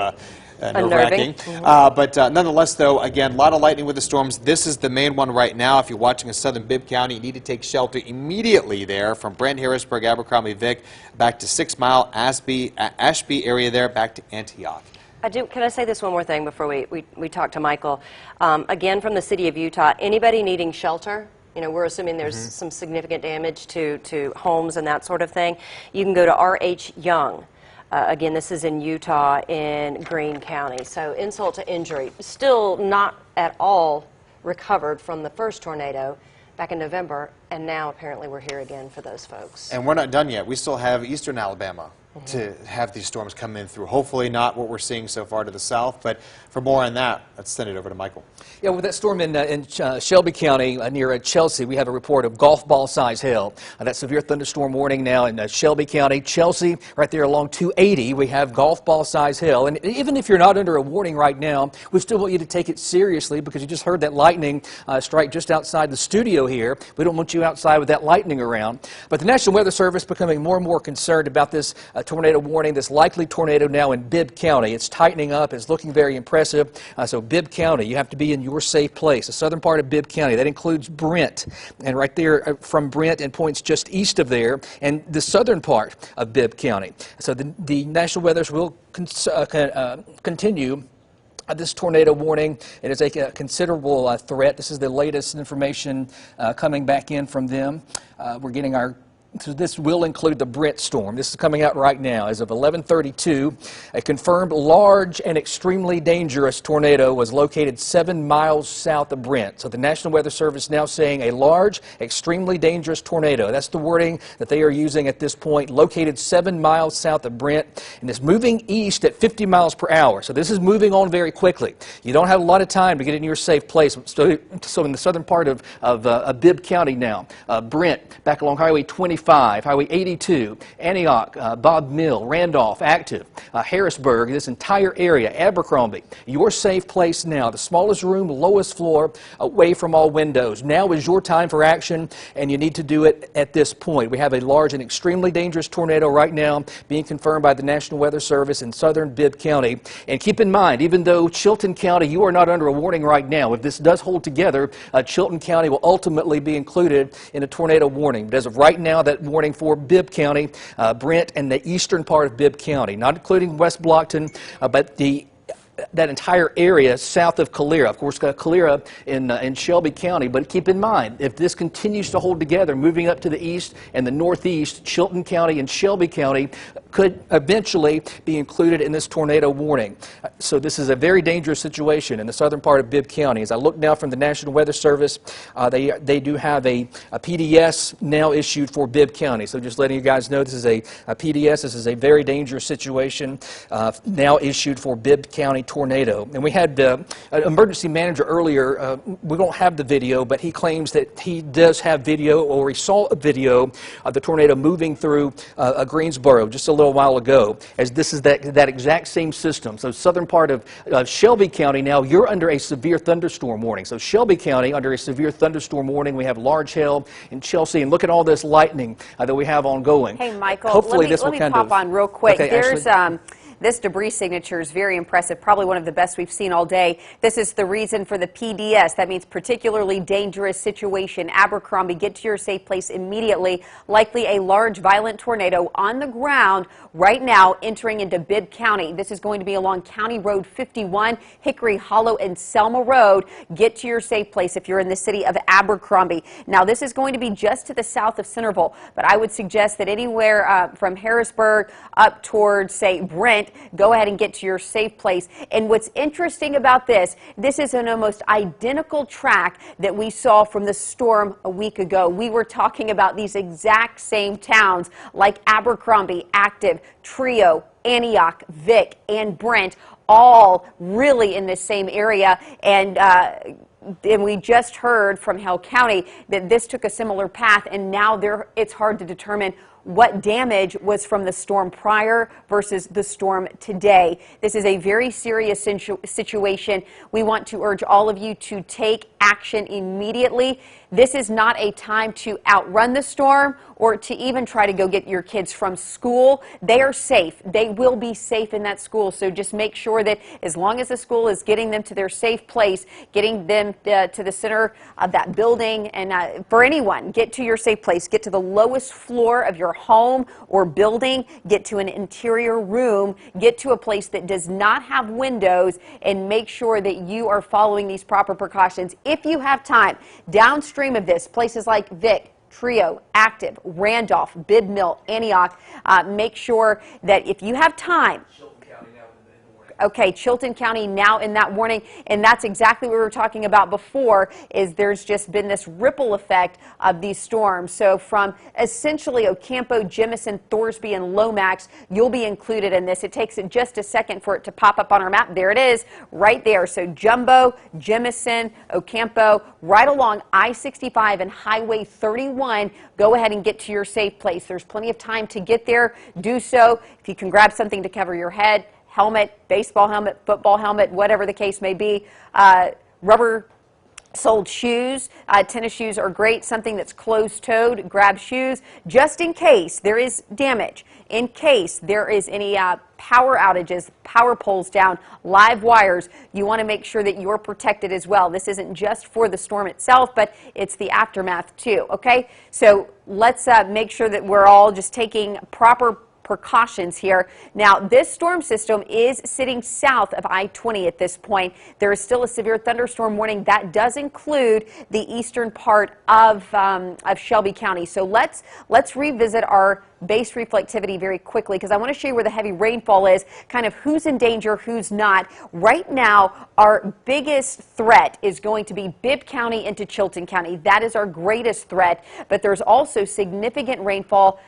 nerve-wracking. But nonetheless, though, again, a lot of lightning with the storms. This is the main one right now. If you're watching in southern Bibb County, you need to take shelter immediately there from Brent, Harrisburg, Abercrombie, Vic, back to 6 Mile, Ashby area there, back to Antioch. Can I say this one more thing before we talk to Michael? Again, from the city of Utah, anybody needing shelter, you know, we're assuming there's some significant damage to homes and that sort of thing. You can go to R.H. Young. Again, this is in Utah in Greene County. So insult to injury. Still not at all recovered from the first tornado back in November, and now apparently we're here again for those folks. And we're not done yet. We still have eastern Alabama to have these storms come in through. Hopefully not what we're seeing so far to the south, but for more on that, let's send it over to Michael. Yeah, with that storm in Shelby County near Chelsea, we have a report of golf ball size hail. That severe thunderstorm warning now in Shelby County. Chelsea, right there along 280, we have golf ball size hail. And even if you're not under a warning right now, we still want you to take it seriously because you just heard that lightning strike just outside the studio here. We don't want you outside with that lightning around. But the National Weather Service becoming more and more concerned about this tornado warning, this likely tornado now in Bibb County. It's tightening up. It's looking very impressive. So Bibb County, you have to be in your safe place. The southern part of Bibb County, that includes Brent. And right there from Brent and points just east of there, and the southern part of Bibb County. So the National Weather will continue this tornado warning. It is a considerable threat. This is the latest information coming back in from them. We're getting so this will include the Brent storm. This is coming out right now. As of 11:32, a confirmed large and extremely dangerous tornado was located 7 miles south of Brent. So the National Weather Service now saying a large, extremely dangerous tornado. That's the wording that they are using at this point. Located 7 miles south of Brent, and it's moving east at 50 miles per hour. So this is moving on very quickly. You don't have a lot of time to get in your safe place. So in the southern part of Bibb County now, Brent, back along Highway 25, Highway 82, Antioch, Bob Mill, Randolph, Active, Harrisburg, this entire area, Abercrombie, your safe place now, the smallest room, lowest floor, away from all windows. Now is your time for action, and you need to do it at this point. We have a large and extremely dangerous tornado right now being confirmed by the National Weather Service in southern Bibb County. And keep in mind, even though Chilton County, you are not under a warning right now, if this does hold together, Chilton County will ultimately be included in a tornado warning. But as of right now, that warning for Bibb County, Brent, and the eastern part of Bibb County, not including West Blockton, but that entire area south of Calera. Of course, Calera in Shelby County, but keep in mind, if this continues to hold together, moving up to the east and the northeast, Chilton County and Shelby County could eventually be included in this tornado warning. So this is a very dangerous situation in the southern part of Bibb County. As I look now from the National Weather Service, they do have a PDS now issued for Bibb County. So just letting you guys know, this is a PDS. This is a very dangerous situation now issued for Bibb County tornado. And we had an emergency manager earlier. We don't have the video, but he claims that he does have video, or he saw a video of the tornado moving through Greensboro just a little while ago, as this is that exact same system. So southern part of Shelby County now, you're under a severe thunderstorm warning. So Shelby County under a severe thunderstorm warning. We have large hail in Chelsea, and look at all this lightning that we have ongoing. Hey, Michael, hopefully let me pop on real quick. Okay, there's this debris signature is very impressive, probably one of the best we've seen all day. This is the reason for the PDS. That means particularly dangerous situation. Abercrombie, get to your safe place immediately. Likely a large violent tornado on the ground right now entering into Bibb County. This is going to be along County Road 51, Hickory Hollow and Selma Road. Get to your safe place if you're in the city of Abercrombie. Now this is going to be just to the south of Centerville, but I would suggest that anywhere from Harrisburg up towards, say, Brent, go ahead and get to your safe place. And what's interesting about this is an almost identical track that we saw from the storm a week ago. We were talking about these exact same towns like Abercrombie, Active, Trio, Antioch, Vic, and Brent, all really in this same area. And we just heard from Hale County that this took a similar path, and now it's hard to determine what damage was from the storm prior versus the storm today. This is a very serious situation. We want to urge all of you to take action immediately. This is not a time to outrun the storm or to even try to go get your kids from school. They are safe. They will be safe in that school. So just make sure that as long as the school is getting them to their safe place, getting them to the center of that building, and for anyone, get to your safe place. Get to the lowest floor of your home or building. Get to an interior room. Get to a place that does not have windows, and make sure that you are following these proper precautions. If you have time, downstream of this, places like Vic, Trio, Active, Randolph, Bibb Mill, Antioch, make sure that if you have time, Okay, Chilton County now in that warning, and that's exactly what we were talking about before, is there's just been this ripple effect of these storms. So from essentially Ocampo, Jemison, Thorsby, and Lomax, you'll be included in this. It takes just a second for it to pop up on our map. There it is, right there. So Jumbo, Jemison, Ocampo, right along I-65 and Highway 31. Go ahead and get to your safe place. There's plenty of time to get there. Do so. If you can grab something to cover your head, helmet, baseball helmet, football helmet, whatever the case may be, rubber-soled shoes, tennis shoes are great. Something that's closed-toed, grab shoes, just in case there is damage, in case there is any power outages, power poles down, live wires. You want to make sure that you're protected as well. This isn't just for the storm itself, but it's the aftermath too, okay? So let's make sure that we're all just taking proper precautions here. Now, this storm system is sitting south of I-20 at this point. There is still a severe thunderstorm warning. That does include the eastern part of Shelby County. So let's revisit our base reflectivity very quickly, because I want to show you where the heavy rainfall is, kind of who's in danger, who's not. Right now, our biggest threat is going to be Bibb County into Chilton County. That is our greatest threat, but there's also significant rainfall,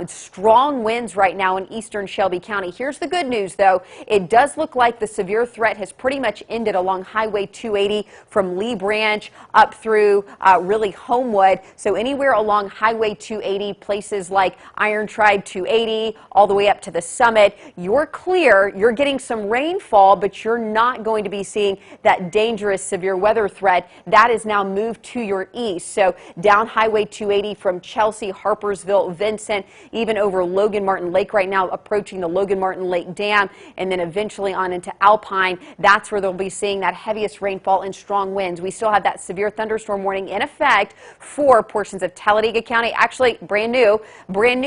strong winds right now in eastern Shelby County. Here's the good news, though. It does look like the severe threat has pretty much ended along Highway 280 from Lee Branch up through really Homewood. So anywhere along Highway 280, places like Iron Tribe 280, all the way up to the summit, you're clear. You're getting some rainfall, but you're not going to be seeing that dangerous severe weather threat. That is now moved to your east. So down Highway 280 from Chelsea, Harpersville, Vincent, even over Logan Martin Lake right now, approaching the Logan Martin Lake Dam, and then eventually on into Alpine. That's where they'll be seeing that heaviest rainfall and strong winds. We still have that severe thunderstorm warning in effect for portions of Talladega County. Actually, brand new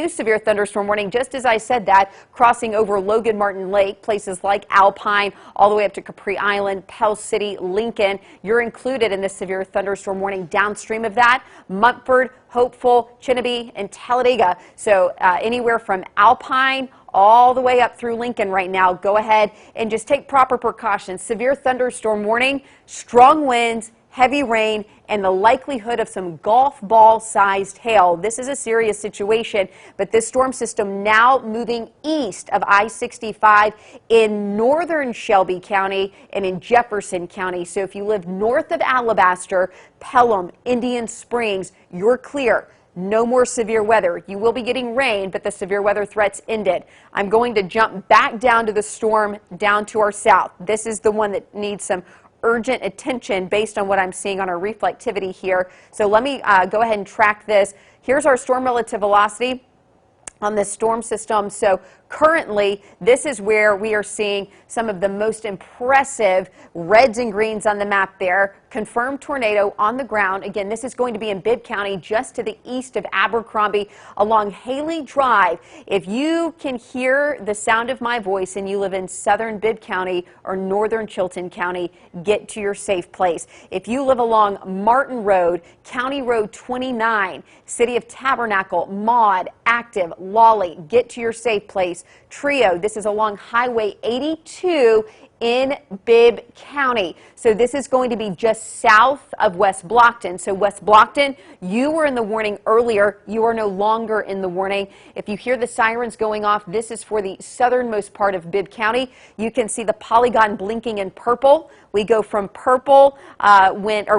severe thunderstorm warning, just as I said that, crossing over Logan Martin Lake, places like Alpine, all the way up to Capri Island, Pell City, Lincoln. You're included in this severe thunderstorm warning. Downstream of that, Mumford, Hopeful, Chinabee, and Talladega. So anywhere from Alpine all the way up through Lincoln right now, go ahead and just take proper precautions. Severe thunderstorm warning, strong winds, heavy rain, and the likelihood of some golf ball sized hail. This is a serious situation, but this storm system now moving east of I-65 in northern Shelby County and in Jefferson County. So if you live north of Alabaster, Pelham, Indian Springs, you're clear. No more severe weather. You will be getting rain, but the severe weather threats ended. I'm going to jump back down to the storm down to our south. This is the one that needs some urgent attention based on what I'm seeing on our reflectivity here. So let me go ahead and track this. Here's our storm relative velocity on this storm system. So currently, this is where we are seeing some of the most impressive reds and greens on the map there. Confirmed tornado on the ground. Again, this is going to be in Bibb County, just to the east of Abercrombie along Haley Drive. If you can hear the sound of my voice and you live in southern Bibb County or northern Chilton County, get to your safe place. If you live along Martin Road, County Road 29, City of Tabernacle, Maud, Active, Lawley, get to your safe place. Trio, this is along Highway 82 in Bibb County. So this is going to be just south of West Blockton. So West Blockton, you were in the warning earlier. You are no longer in the warning. If you hear the sirens going off, this is for the southernmost part of Bibb County. You can see the polygon blinking in purple. We go from purple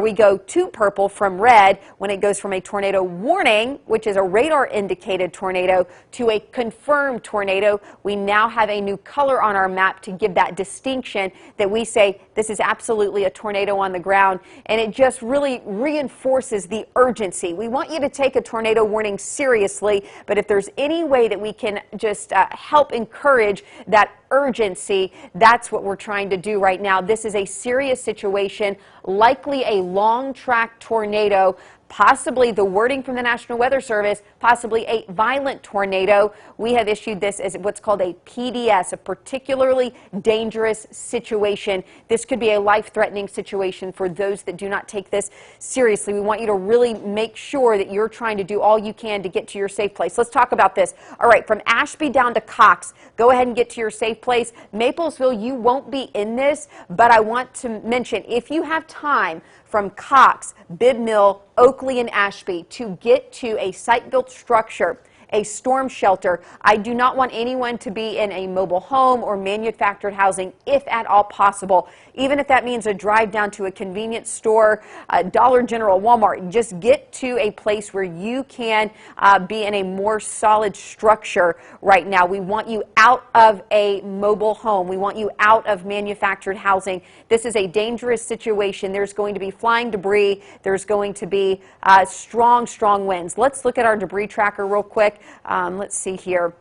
we go to purple from red when it goes from a tornado warning, which is a radar indicated tornado, to a confirmed tornado. We now have a new color on our map to give that distinction that we say this is absolutely a tornado on the ground, and it just really reinforces the urgency. We want you to take a tornado warning seriously, but if there's any way that we can just help encourage that urgency, that's what we're trying to do right now. This is a serious situation, likely a long track tornado, possibly the wording from the National Weather Service, possibly a violent tornado. We have issued this as what's called a PDS, a particularly dangerous situation. This could be a life-threatening situation for those that do not take this seriously. We want you to really make sure that you're trying to do all you can to get to your safe place. Let's talk about this. All right, from Ashby down to Cox, go ahead and get to your safe place. Maplesville, you won't be in this, but I want to mention, if you have time from Cox, Bibb Mill, Oakley, and Ashby to get to a site-built structure, a storm shelter, I do not want anyone to be in a mobile home or manufactured housing, if at all possible. Even if that means a drive down to a convenience store, Dollar General, Walmart, just get to a place where you can be in a more solid structure right now. We want you out of a mobile home. We want you out of manufactured housing. This is a dangerous situation. There's going to be flying debris. There's going to be strong winds. Let's look at our debris tracker real quick. Let's see here.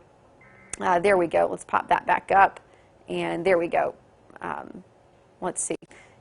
There we go. Let's pop that back up. And there we go. Let's see.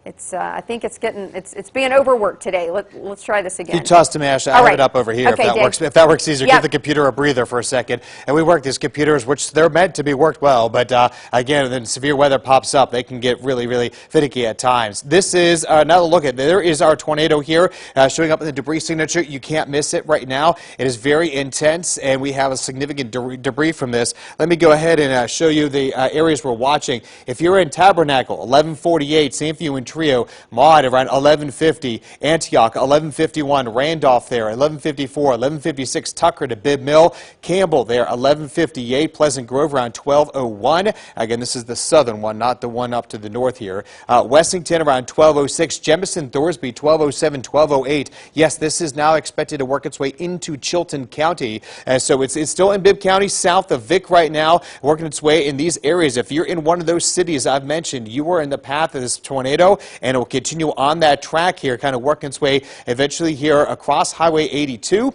It's I think it's being overworked today. Let's try this again. You tossed to me, Ashley. I have it up over here. Okay, if that works easier, yep. Give the computer a breather for a second. And we work these computers, which they're meant to be worked well, but again, when severe weather pops up, they can get really finicky at times. This is another look at. There is our tornado here showing up in the debris signature. You can't miss it right now. It is very intense, and we have a significant debris from this. Let me go ahead and show you the areas we're watching. If you're in Tabernacle, 1148, St. View and Trio, Maud around 1150, Antioch 1151, Randolph there 1154, 1156 Tucker to Bibb Mill, Campbell there 1158, Pleasant Grove around 1201. Again, this is the southern one, not the one up to the north here. Wessington around 1206, Jemison, Thorsby 1207, 1208. Yes, this is now expected to work its way into Chilton County, so it's still in Bibb County, south of Vic right now, working its way in these areas. If you're in one of those cities I've mentioned, you are in the path of this tornado, and it will continue on that track here, kind of working its way eventually here across Highway 82,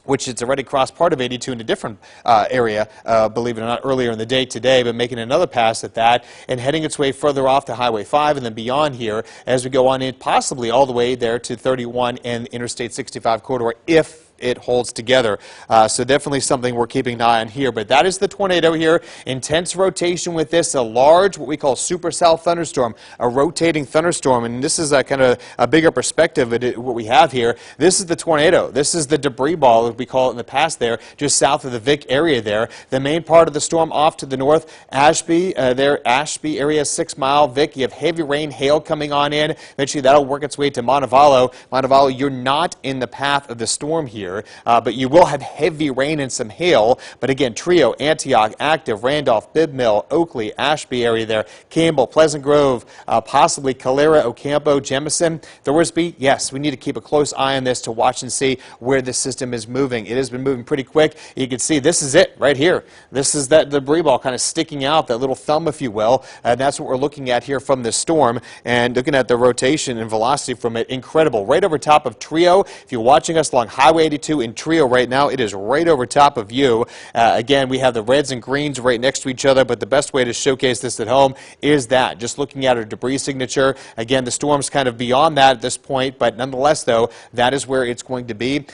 which it's already crossed part of 82 in a different area, believe it or not, earlier in the day today, but making another pass at that and heading its way further off to Highway 5 and then beyond here as we go on in, possibly all the way there to 31 and Interstate 65 corridor if it holds together. So definitely something we're keeping an eye on here. But that is the tornado here. Intense rotation with this, a large, what we call supercell thunderstorm, a rotating thunderstorm. And this is a kind of a bigger perspective of what we have here. This is the tornado. This is the debris ball, as we call it in the past there, just south of the Vic area there. The main part of the storm off to the north, Ashby, Ashby area, 6 Mile, Vic. You have heavy rain, hail coming on in. Eventually that'll work its way to Montevallo. Montevallo, you're not in the path of the storm here. But you will have heavy rain and some hail. But again, Trio, Antioch, Active, Randolph, Bibb Mill, Oakley, Ashby area there, Campbell, Pleasant Grove, possibly Calera, Ocampo, Jemison, Thorsby. Yes, we need to keep a close eye on this to watch and see where this system is moving. It has been moving pretty quick. You can see this is it right here. This is that debris ball kind of sticking out, that little thumb, if you will. And that's what we're looking at here from this storm. And looking at the rotation and velocity from it, incredible. Right over top of Trio. If you're watching us along Highway 82, in Trio right now, it is right over top of you. Again, we have the reds and greens right next to each other, but the best way to showcase this at home is that. Just looking at our debris signature. Again, the storm's kind of beyond that at this point, but nonetheless, though, that is where it's going to be.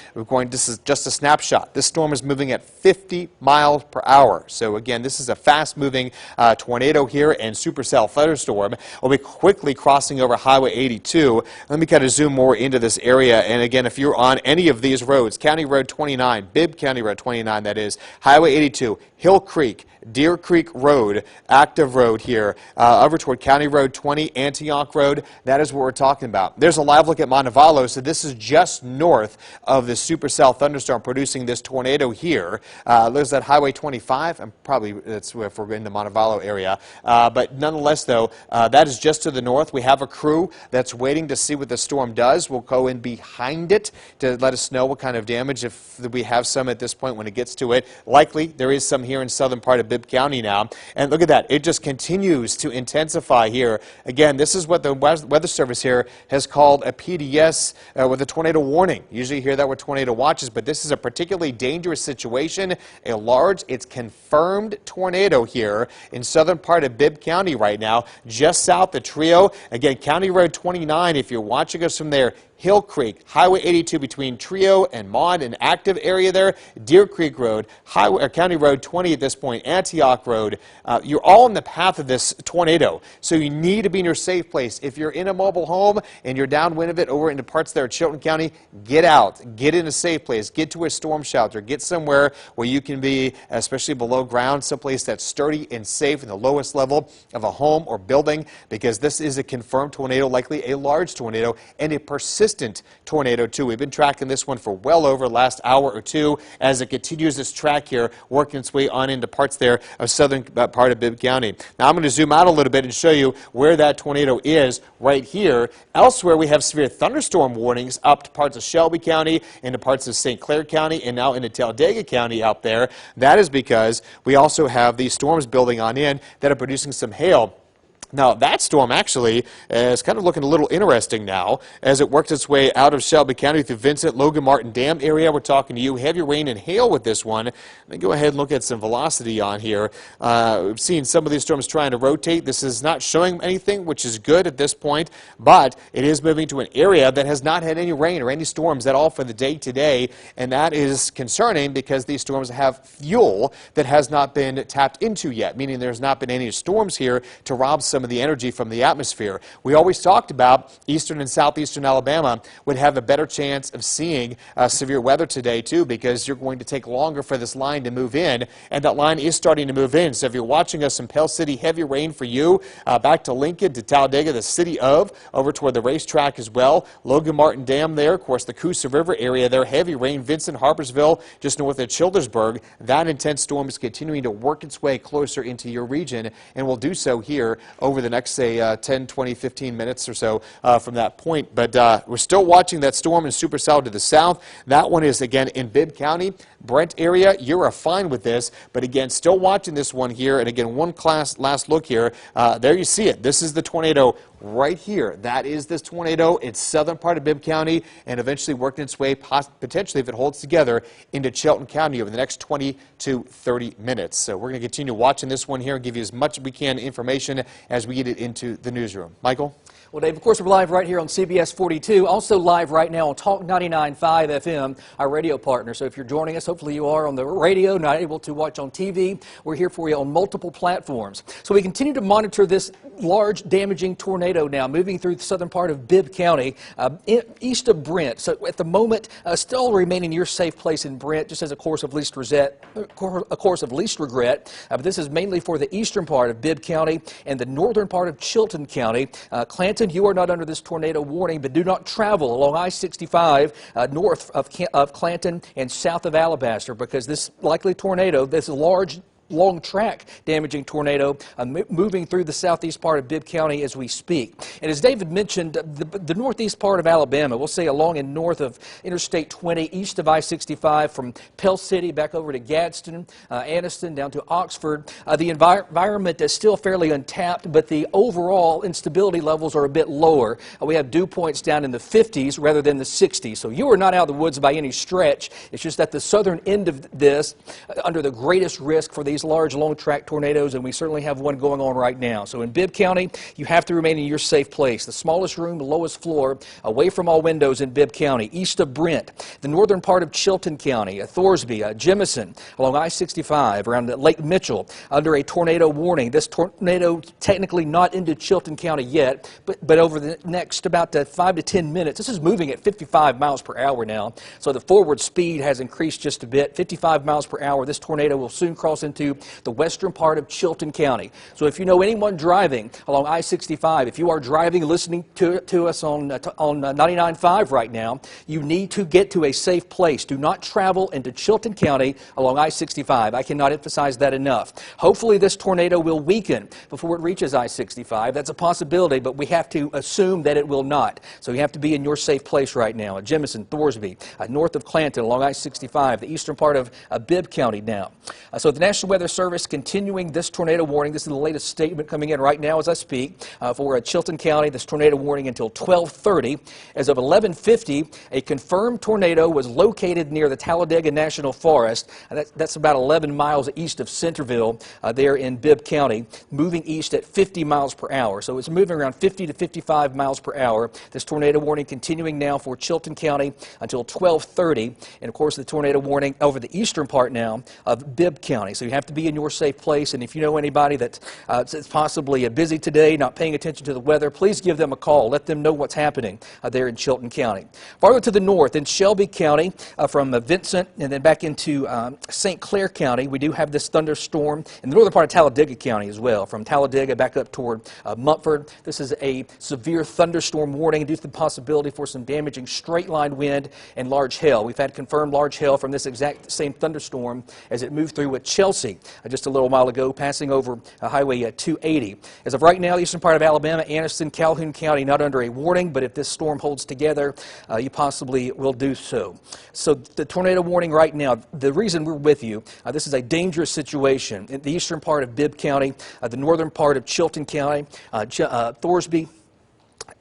This is just a snapshot. This storm is moving at 50 miles per hour. So again, this is a fast-moving tornado here and supercell thunderstorm. We'll be quickly crossing over Highway 82. Let me kind of zoom more into this area. And again, if you're on any of these roads, County Road 29, Bibb County Road 29, that is, Highway 82, Hill Creek, Deer Creek Road, Active Road here, over toward County Road 20, Antioch Road. That is what we're talking about. There's a live look at Montevallo, so this is just north of the supercell thunderstorm producing this tornado here. There's that Highway 25, and probably that's if we're in the Montevallo area. But nonetheless, though, that is just to the north. We have a crew that's waiting to see what the storm does. We'll go in behind it to let us know what kind of damage, if we have some at this point when it gets to it. Likely, there is some here in southern part of Bibb County now. And look at that. It just continues to intensify here. Again, this is what the Weather Service here has called a PDS with a tornado warning. Usually you hear that with tornado watches, but this is a particularly dangerous situation. A large, it's confirmed tornado here in southern part of Bibb County right now, just south of Trio. Again, County Road 29, if you're watching us from there, Hill Creek, Highway 82 between Trio and Maud, an active area there, Deer Creek Road, County Road 20 at this point, Antioch Road. You're all in the path of this tornado, so you need to be in your safe place. If you're in a mobile home and you're downwind of it over into parts there at Chilton County, get out, get in a safe place, get to a storm shelter, get somewhere where you can be, especially below ground, someplace that's sturdy and safe in the lowest level of a home or building, because this is a confirmed tornado, likely a large tornado and a persistent tornado too. We've been tracking this one for well over the last hour or two as it continues this track here, working its way on into parts there of southern part of Bibb County. Now I'm going to zoom out a little bit and show you where that tornado is right here. Elsewhere we have severe thunderstorm warnings up to parts of Shelby County, into parts of St. Clair County, and now into Talladega County out there. That is because we also have these storms building on in that are producing some hail. Now, that storm actually is kind of looking a little interesting now as it works its way out of Shelby County through Vincent, Logan Martin Dam area. We're talking to you. Heavy rain and hail with this one. Let me go ahead and look at some velocity on here. We've seen some of these storms trying to rotate. This is not showing anything, which is good at this point, but it is moving to an area that has not had any rain or any storms at all for the day today, and that is concerning because these storms have fuel that has not been tapped into yet, meaning there's not been any storms here to rob some of the energy from the atmosphere. We always talked about eastern and southeastern Alabama would have a better chance of seeing severe weather today too, because you're going to take longer for this line to move in, and that line is starting to move in. So if you're watching us in Pell City, heavy rain for you, back to Lincoln, to Talladega, the city of, over toward the racetrack as well. Logan Martin Dam there, of course the Coosa River area there, heavy rain. Vincent, Harpersville, just north of Childersburg. That intense storm is continuing to work its way closer into your region, and will do so here over the next, say, 10, 20, 15 minutes or so from that point. But we're still watching that storm in supercell to the south. That one is, again, in Bibb County, Brent area. You're fine with this, but again, still watching this one here. And again, one last look here. There you see it. This is the tornado right here. That is this tornado. It's southern part of Bibb County and eventually working its way, potentially, if it holds together, into Chilton County over the next 20 to 30 minutes. So we're going to continue watching this one here and give you as much as we can information as we get it into the newsroom. Michael? Well, Dave, of course, we're live right here on CBS 42, also live right now on Talk 99.5 FM, our radio partner. So if you're joining us, hopefully you are on the radio, not able to watch on TV. We're here for you on multiple platforms. So we continue to monitor this large damaging tornado now, moving through the southern part of Bibb County, east of Brent. So at the moment, still remaining your safe place in Brent, just as a course of least regret. But this is mainly for the eastern part of Bibb County and the northern part of Chilton County. Clanton, you are not under this tornado warning, but do not travel along I-65 north of Clanton and south of Alabaster, because this likely tornado, this large long track damaging tornado moving through the southeast part of Bibb County as we speak. And as David mentioned, the northeast part of Alabama, we'll say along and north of Interstate 20, east of I-65 from Pell City back over to Gadsden, Anniston, down to Oxford. The environment is still fairly untapped, but the overall instability levels are a bit lower. We have dew points down in the 50s rather than the 60s. So you are not out of the woods by any stretch. It's just at the southern end of this, under the greatest risk for these large long track tornadoes, and we certainly have one going on right now. So in Bibb County, you have to remain in your safe place. The smallest room, the lowest floor, away from all windows in Bibb County, east of Brent, the northern part of Chilton County, Thorsby, Jemison, along I-65, around Lake Mitchell, under a tornado warning. This tornado technically not into Chilton County yet, but over the next about 5 to 10 minutes, this is moving at 55 miles per hour now, so the forward speed has increased just a bit. 55 miles per hour. This tornado will soon cross into the western part of Chilton County. So if you know anyone driving along I-65, if you are driving and listening to us on 99.5 right now, you need to get to a safe place. Do not travel into Chilton County along I-65. I cannot emphasize that enough. Hopefully this tornado will weaken before it reaches I-65. That's a possibility, but we have to assume that it will not. So you have to be in your safe place right now at Jemison, Thorsby, north of Clanton along I-65, the eastern part of Bibb County now. So the National Weather Service continuing this tornado warning. This is the latest statement coming in right now as I speak for Chilton County. This tornado warning until 12:30. As of 11:50, a confirmed tornado was located near the Talladega National Forest. That's about 11 miles east of Centerville there in Bibb County, moving east at 50 miles per hour. So it's moving around 50 to 55 miles per hour. This tornado warning continuing now for Chilton County until 12:30. And of course, the tornado warning over the eastern part now of Bibb County. So you have to be in your safe place. And if you know anybody that is possibly busy today, not paying attention to the weather, please give them a call. Let them know what's happening there in Chilton County. Farther to the north in Shelby County, from Vincent and then back into St. Clair County, we do have this thunderstorm in the northern part of Talladega County as well. From Talladega back up toward Mumford. This is a severe thunderstorm warning due to the possibility for some damaging straight-line wind and large hail. We've had confirmed large hail from this exact same thunderstorm as it moved through with Chelsea just a little while ago, passing over Highway 280. As of right now, the eastern part of Alabama, Anderson, Calhoun County, not under a warning, but if this storm holds together, you possibly will do so. So the tornado warning right now, the reason we're with you, this is a dangerous situation in the eastern part of Bibb County, the northern part of Chilton County, Thorsby,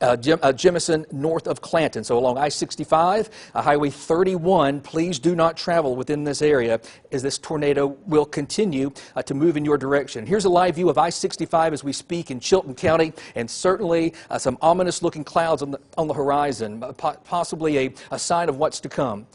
Jemison, north of Clanton. So along I-65, Highway 31, please do not travel within this area as this tornado will continue to move in your direction. Here's a live view of I-65 as we speak in Chilton County, and certainly some ominous-looking clouds on the horizon, possibly a sign of what's to come.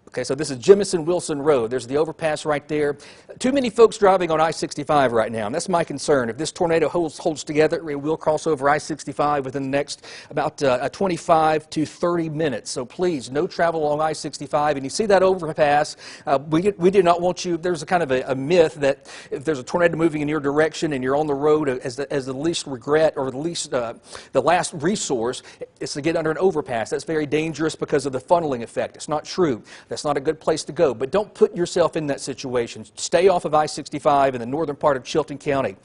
Okay, so this is Jemison Wilson Road. There's the overpass right there. Too many folks driving on I-65 right now, and that's my concern. If this tornado holds together, it will cross over I-65 within the next about 25 to 30 minutes. So please, no travel along I-65. And you see that overpass, we do not want you, there's a kind of a myth that if there's a tornado moving in your direction and you're on the road as the least regret or the least, the last resource is to get under an overpass. That's very dangerous because of the funneling effect. It's not true. That's not a good place to go. But don't put yourself in that situation. Stay off of I-65 in the northern part of Chilton County,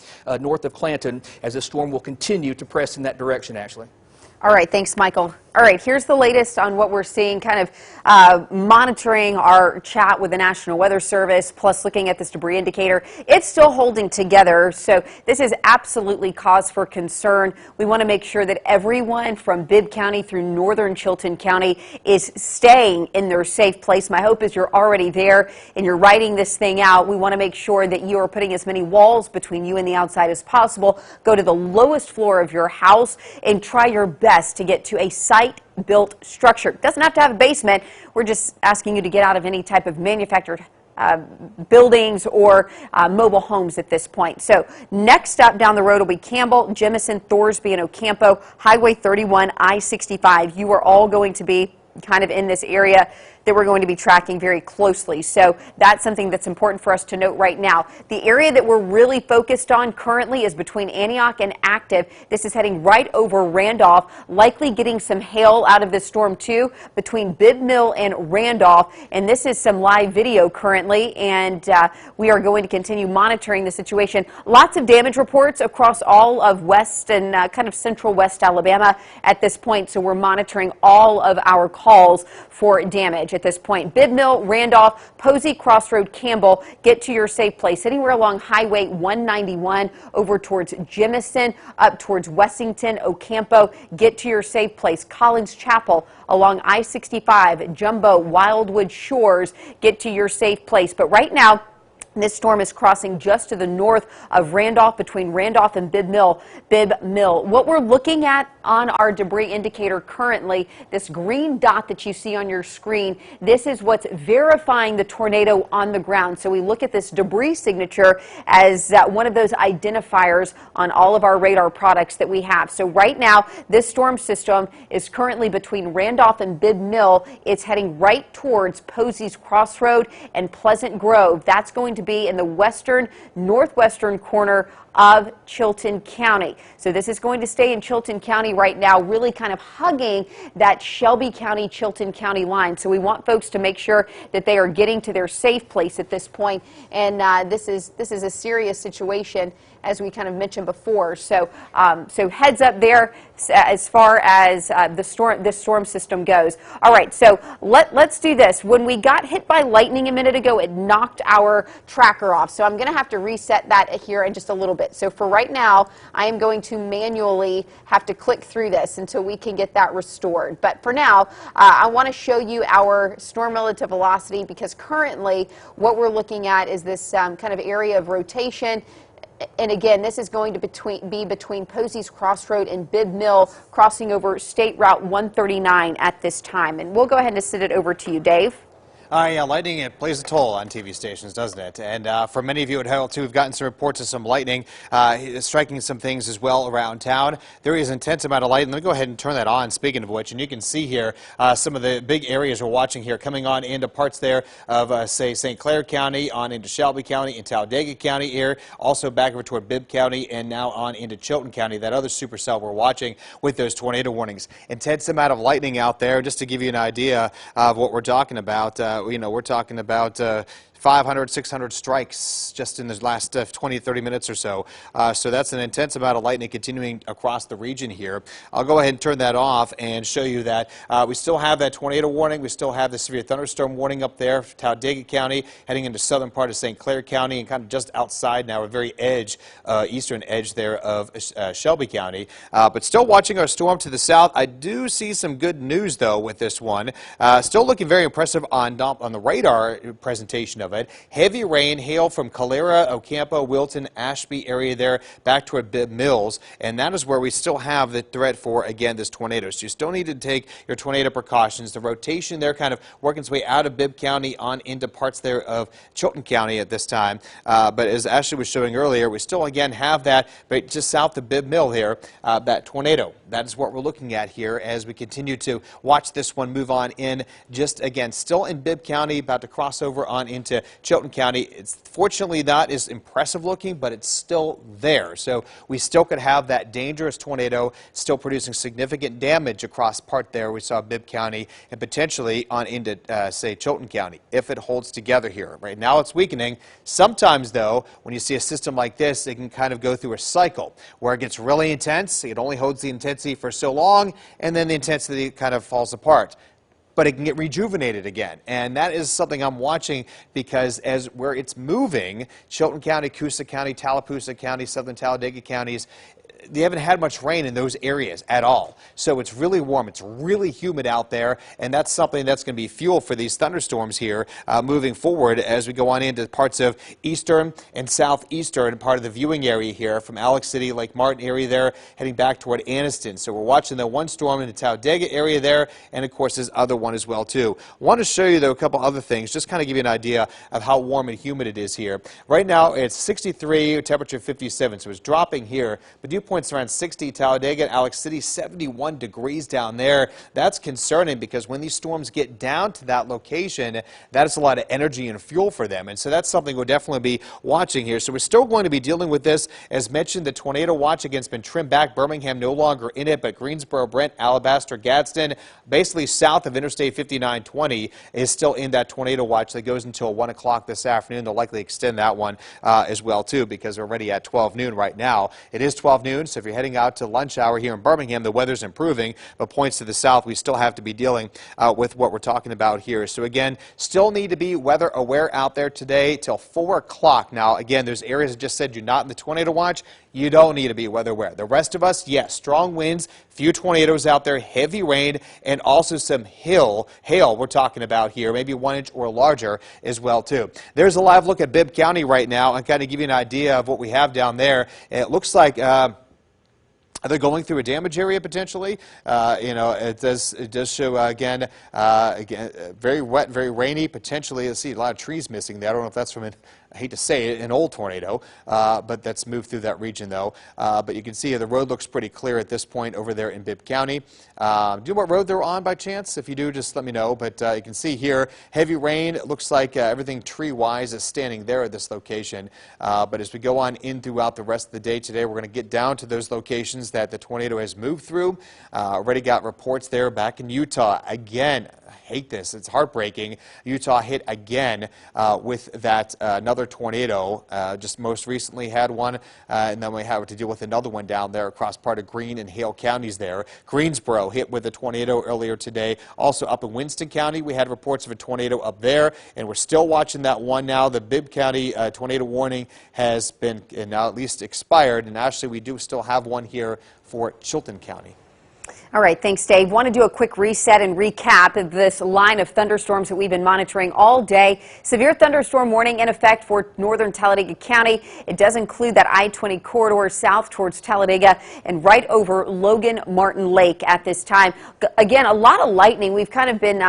north of Clanton, as the storm will continue to press in that direction, Ashley. All right, thanks, Michael. All right, here's the latest on what we're seeing, kind of monitoring our chat with the National Weather Service, plus looking at this debris indicator. It's still holding together, so this is absolutely cause for concern. We want to make sure that everyone from Bibb County through northern Chilton County is staying in their safe place. My hope is you're already there and you're writing this thing out. We want to make sure that you are putting as many walls between you and the outside as possible. Go to the lowest floor of your house and try your best to get to a site-built structure. It doesn't have to have a basement. We're just asking you to get out of any type of manufactured buildings or mobile homes at this point. So next up down the road will be Campbell, Jemison, Thorsby, and Ocampo, Highway 31, I-65. You are all going to be kind of in this area that we're going to be tracking very closely. So that's something that's important for us to note right now. The area that we're really focused on currently is between Antioch and Active. This is heading right over Randolph, likely getting some hail out of this storm too, between Bibb Mill and Randolph. And this is some live video currently, and we are going to continue monitoring the situation. Lots of damage reports across all of west and kind of central west Alabama at this point, so we're monitoring all of our calls for damage at this point. Bibb Mill, Randolph, Posey, Crossroad, Campbell, get to your safe place. Anywhere along Highway 191 over towards Jemison, up towards Wessington, Ocampo, get to your safe place. Collins Chapel along I-65, Jumbo, Wildwood Shores, get to your safe place. But right now, this storm is crossing just to the north of Randolph, between Randolph and Bibb Mill. What we're looking at on our debris indicator currently, this green dot that you see on your screen, this is what's verifying the tornado on the ground. So we look at this debris signature as one of those identifiers on all of our radar products that we have. So right now, this storm system is currently between Randolph and Bibb Mill. It's heading right towards Posey's Crossroad and Pleasant Grove. That's going to be in the western, northwestern corner of Chilton County. So this is going to stay in Chilton County right now, really kind of hugging that Shelby County, Chilton County line. So we want folks to make sure that they are getting to their safe place at this point. And this is a serious situation, as we kind of mentioned before. So so heads up there as far as this storm system goes. All right, so let's do this. When we got hit by lightning a minute ago, it knocked our tracker off. So I'm going to have to reset that here in just a little bit. So for right now, I am going to manually have to click through this until we can get that restored. But for now, I want to show you our storm relative velocity, because currently what we're looking at is this kind of area of rotation. And again, this is going to be between Posey's Crossroad and Bibb Mill, crossing over State Route 139 at this time. And we'll go ahead and send it over to you, Dave. Yeah, lightning, it plays a toll on TV stations, doesn't it? And for many of you at Hale, too, we've gotten some reports of some lightning striking some things as well around town. There is an intense amount of lightning. Let me go ahead and turn that on, speaking of which, and you can see here some of the big areas we're watching here coming on into parts there of, say, St. Clair County, on into Shelby County, and Talladega County here, also back over toward Bibb County, and now on into Chilton County, that other supercell we're watching with those tornado warnings. Intense amount of lightning out there, just to give you an idea of what we're talking about. We're talking about 500, 600 strikes just in the last 20, 30 minutes or so. So that's an intense amount of lightning continuing across the region here. I'll go ahead and turn that off and show you that we still have that tornado warning. We still have the severe thunderstorm warning up there for Talladega County, heading into southern part of St. Clair County, and kind of just outside now, a very edge, eastern edge there of Shelby County. But still watching our storm to the south. I do see some good news, though, with this one. Still looking very impressive on the radar presentation of it. Heavy rain, hail from Calera, Ocampo, Wilton, Ashby area there back toward Bibb Mills, and that is where we still have the threat for, again, this tornado. So you still need to take your tornado precautions. The rotation there kind of working its way out of Bibb County on into parts there of Chilton County at this time. But as Ashley was showing earlier, we still again have that, but just south of Bibb Mill here, that tornado. That is what we're looking at here as we continue to watch this one move on in. Just again, still in Bibb County, about to cross over on into Chilton County. It's fortunately not as impressive looking, but it's still there. So we still could have that dangerous tornado still producing significant damage across part there. We saw Bibb County and potentially on into, say, Chilton County if it holds together here. Right now it's weakening. Sometimes, though, when you see a system like this, it can kind of go through a cycle where it gets really intense. It only holds the intensity for so long, and then the intensity kind of falls apart. But it can get rejuvenated again. And that is something I'm watching, because as where it's moving, Chilton County, Coosa County, Tallapoosa County, southern Talladega counties, they haven't had much rain in those areas at all. So it's really warm. It's really humid out there, and that's something that's going to be fuel for these thunderstorms here moving forward as we go on into parts of eastern and southeastern part of the viewing area here from Alex City, Lake Martin area there, heading back toward Anniston. So we're watching the one storm in the Talladega area there, and of course this other one as well too. I want to show you though a couple other things, just kind of give you an idea of how warm and humid it is here. Right now it's 63, temperature 57, so it's dropping here, but dew points around 60, Talladega, Alex City, 71 degrees down there. That's concerning, because when these storms get down to that location, that is a lot of energy and fuel for them. And so that's something we'll definitely be watching here. So we're still going to be dealing with this. As mentioned, the tornado watch again's been trimmed back. Birmingham no longer in it, but Greensboro, Brent, Alabaster, Gadsden, basically south of Interstate 5920 is still in that tornado watch that goes until 1 o'clock this afternoon. They'll likely extend that one as well too, because we're already at 12 noon right now. It is 12 noon, so if you're heading out to lunch hour here in Birmingham, the weather's improving, but points to the south, we still have to be dealing with what we're talking about here. So again, still need to be weather aware out there today till 4 o'clock. Now again, there's areas that just said you're not in the tornado watch. You don't need to be weather aware. The rest of us, yes, strong winds, few tornadoes out there, heavy rain, and also some hail we're talking about here, maybe 1 inch or larger as well too. There's a live look at Bibb County right now and kind of give you an idea of what we have down there. And it looks like they're going through a damage area potentially. It does show again, very wet, very rainy. Potentially, let's see, a lot of trees missing there. I don't know if that's from I hate to say it, an old tornado, but that's moved through that region though. But you can see the road looks pretty clear at this point over there in Bibb County. Do you know what road they're on by chance? If you do, just let me know. But you can see here, heavy rain. It looks like everything tree-wise is standing there at this location. But as we go on in throughout the rest of the day today, we're going to get down to those locations that the tornado has moved through. Already got reports there back in Utah. Again, I hate this. It's heartbreaking. Utah hit again with that another another tornado. Just most recently had one, and then we have to deal with another one down there across part of Greene and Hale counties there. Greensboro hit with a tornado earlier today. Also up in Winston County, we had reports of a tornado up there, and we're still watching that one now. The Bibb County tornado warning has been now at least expired, and actually we do still have one here for Chilton County. All right, thanks, Dave. Want to do a quick reset and recap of this line of thunderstorms that we've been monitoring all day. Severe thunderstorm warning in effect for northern Talladega County. It does include that I-20 corridor south towards Talladega and right over Logan Martin Lake at this time. Again, a lot of lightning. We've kind of been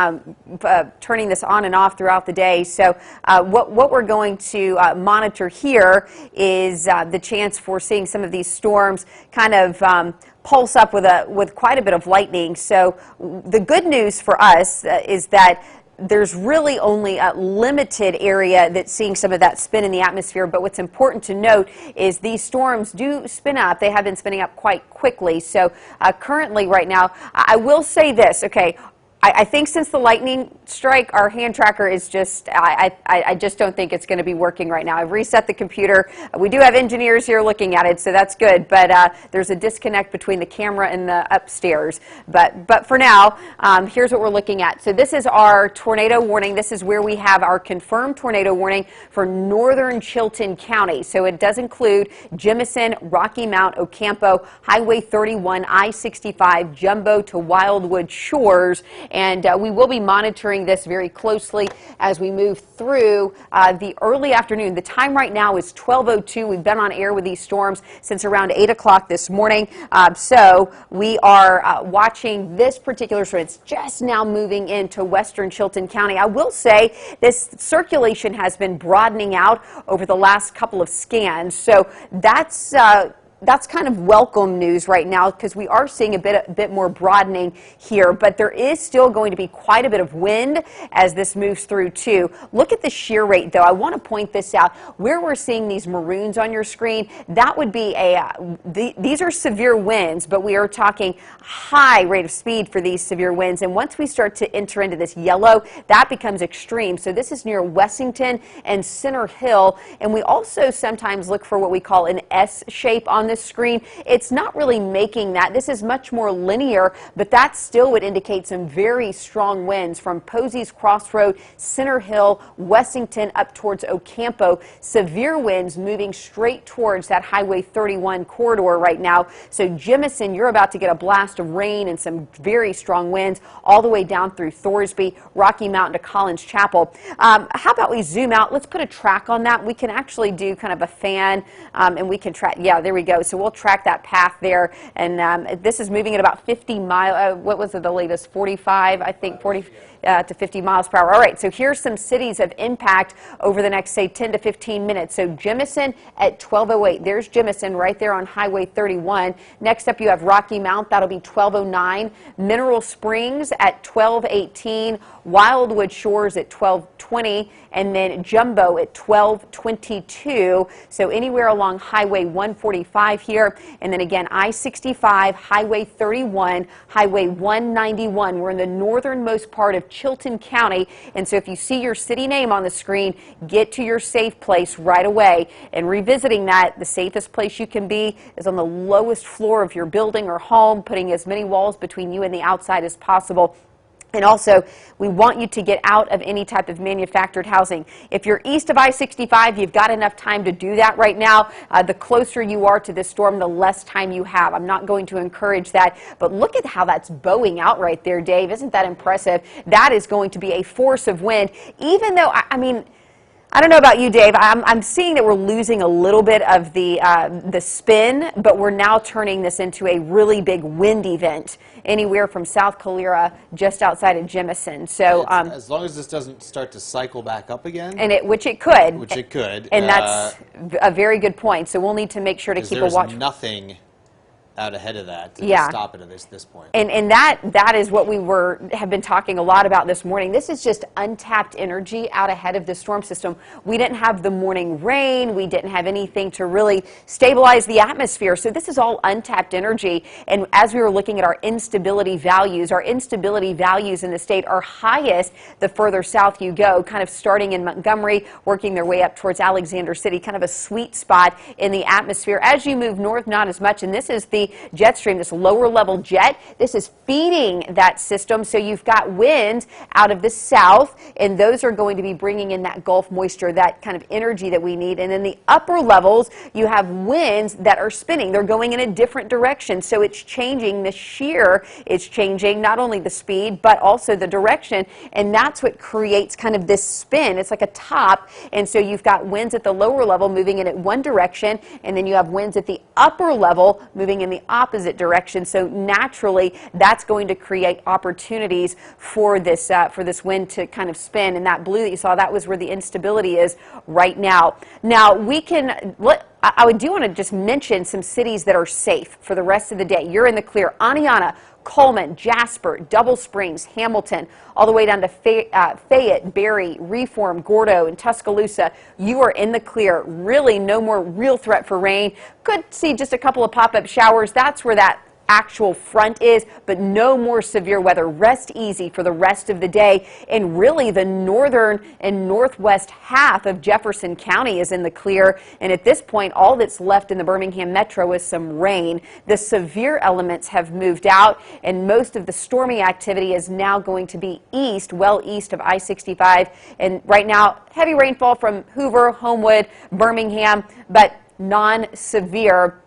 turning this on and off throughout the day. So what we're going to monitor here is the chance for seeing some of these storms kind of pulse up with quite a bit of lightning. So the good news for us is that there's really only a limited area that's seeing some of that spin in the atmosphere. But what's important to note is these storms do spin up. They have been spinning up quite quickly. So currently right now, I will say this, okay, I think since the lightning strike, our hand tracker is just, I just don't think it's going to be working right now. I've reset the computer. We do have engineers here looking at it, so that's good. But there's a disconnect between the camera and the upstairs. But for now, here's what we're looking at. So this is our tornado warning. This is where we have our confirmed tornado warning for northern Chilton County. So it does include Jemison, Rocky Mount, Ocampo, Highway 31, I-65, Jumbo to Wildwood Shores. And we will be monitoring this very closely as we move through the early afternoon. The time right now is 12:02. We've been on air with these storms since around 8 o'clock this morning. So we are watching this particular storm. It's just now moving into western Chilton County. I will say this circulation has been broadening out over the last couple of scans. So that's kind of welcome news right now because we are seeing a bit more broadening here, but there is still going to be quite a bit of wind as this moves through too. Look at the shear rate though. I want to point this out. Where we're seeing these maroons on your screen, that would be these are severe winds, but we are talking high rate of speed for these severe winds. And once we start to enter into this yellow, that becomes extreme. So this is near Wessington and Center Hill. And we also sometimes look for what we call an S shape on this screen. It's not really making that. This is much more linear, but that still would indicate some very strong winds from Posey's Crossroad, Center Hill, Wessington up towards Ocampo. Severe winds moving straight towards that Highway 31 corridor right now. So Jemison, you're about to get a blast of rain and some very strong winds all the way down through Thorsby, Rocky Mountain to Collins Chapel. How about we zoom out? Let's put a track on that. We can actually do kind of a fan and we can track. Yeah, there we go. So we'll track that path there. And this is moving at about 50 miles. What was it, the latest? 45, I think, 40 to 50 miles per hour. All right, so here's some cities of impact over the next, say, 10 to 15 minutes. So Jemison at 12:08. There's Jemison right there on Highway 31. Next up, you have Rocky Mount. That'll be 12:09. Mineral Springs at 12:18. Wildwood Shores at 12:20. And then Jumbo at 12:22. So anywhere along Highway 145 here. And then again, I-65, Highway 31, Highway 191. We're in the northernmost part of Chilton County. And so if you see your city name on the screen, get to your safe place right away. And revisiting that, the safest place you can be is on the lowest floor of your building or home, putting as many walls between you and the outside as possible. And also, we want you to get out of any type of manufactured housing. If you're east of I-65, you've got enough time to do that right now. The closer you are to this storm, the less time you have. I'm not going to encourage that, but look at how that's bowing out right there, Dave. Isn't that impressive? That is going to be a force of wind, even though, I mean, I don't know about you, Dave. I'm seeing that we're losing a little bit of the spin, but we're now turning this into a really big wind event anywhere from South Calera just outside of Jemison. So as long as this doesn't start to cycle back up again, and which it could, and that's a very good point. So we'll need to make sure to keep a watch. Nothing out ahead of that to Yeah. stop it at this point. And that is what we have been talking a lot about this morning. This is just untapped energy out ahead of the storm system. We didn't have the morning rain. We didn't have anything to really stabilize the atmosphere. So this is all untapped energy. And as we were looking at our instability values in the state are highest the further south you go, kind of starting in Montgomery, working their way up towards Alexander City, kind of a sweet spot in the atmosphere. As you move north, not as much. And this is the jet stream, this lower level jet. This is feeding that system. So you've got winds out of the south, and those are going to be bringing in that Gulf moisture, that kind of energy that we need. And in the upper levels, you have winds that are spinning. They're going in a different direction. So it's changing the shear. It's changing not only the speed, but also the direction. And that's what creates kind of this spin. It's like a top. And so you've got winds at the lower level moving in at one direction, and then you have winds at the upper level moving in the opposite direction. So naturally, that's going to create opportunities for this wind to kind of spin. And that blue that you saw, that was where the instability is right now. Now, I do want to just mention some cities that are safe for the rest of the day. You're in the clear. Aniana, Coleman, Jasper, Double Springs, Hamilton, all the way down to Fayette, Berry, Reform, Gordo, and Tuscaloosa. You are in the clear. Really no more real threat for rain. Could see just a couple of pop-up showers. That's where that actual front is, but no more severe weather. Rest easy for the rest of the day. And really the northern and northwest half of Jefferson County is in the clear. And at this point, all that's left in the Birmingham metro is some rain. The severe elements have moved out, and most of the stormy activity is now going to be east, well east of I-65. And right now, heavy rainfall from Hoover, Homewood, Birmingham, but non-severe.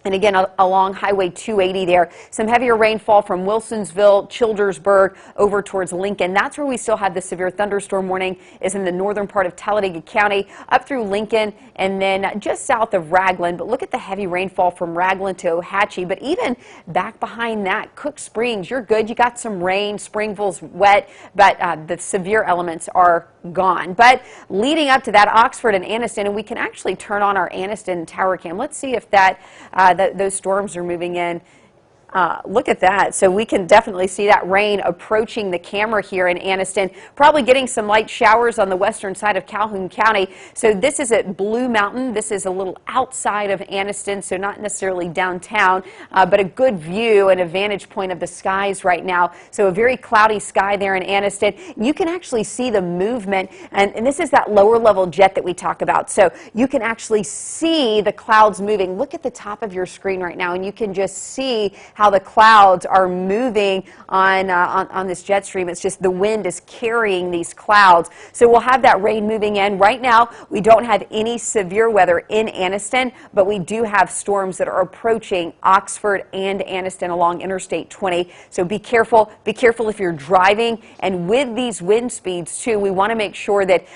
And again, along Highway 280 there, some heavier rainfall from Wilsonsville, Childersburg, over towards Lincoln. That's where we still have the severe thunderstorm warning, is in the northern part of Talladega County, up through Lincoln, and then just south of Raglan. But look at the heavy rainfall from Raglan to Ohatchee. But even back behind that, Cook Springs, you're good. You got some rain. Springville's wet, but the severe elements are gone. But leading up to that, Oxford and Anniston, and we can actually turn on our Anniston tower cam. Let's see if those storms are moving in. Look at that. So we can definitely see that rain approaching the camera here in Anniston. Probably getting some light showers on the western side of Calhoun County. So this is at Blue Mountain. This is a little outside of Anniston, so not necessarily downtown, but a good view and a vantage point of the skies right now. So a very cloudy sky there in Anniston. You can actually see the movement, and this is that lower level jet that we talk about. So you can actually see the clouds moving. Look at the top of your screen right now, and you can just see how the clouds are moving on this jet stream. It's just the wind is carrying these clouds. So we'll have that rain moving in. Right now, we don't have any severe weather in Anniston, but we do have storms that are approaching Oxford and Anniston along Interstate 20. So be careful. Be careful if you're driving. And with these wind speeds, too, we want to make sure that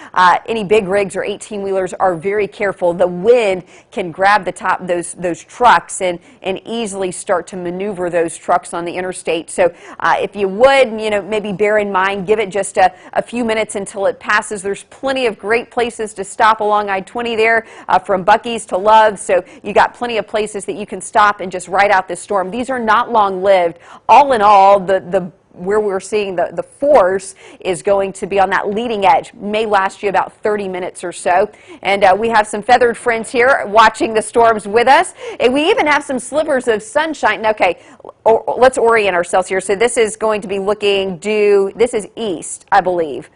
any big rigs or 18-wheelers are very careful. The wind can grab the top of those trucks and easily start to maneuver those trucks on the interstate. So if you would, maybe bear in mind, give it just a few minutes until it passes. There's plenty of great places to stop along I-20 there, from Buc-ee's to Love's. So you got plenty of places that you can stop and just ride out this storm. These are not long-lived. All in all, where we're seeing the force is going to be on that leading edge. May last you about 30 minutes or so. And we have some feathered friends here watching the storms with us. And we even have some slivers of sunshine. Okay, let's orient ourselves here. So this is going to be looking due, this is east, I believe.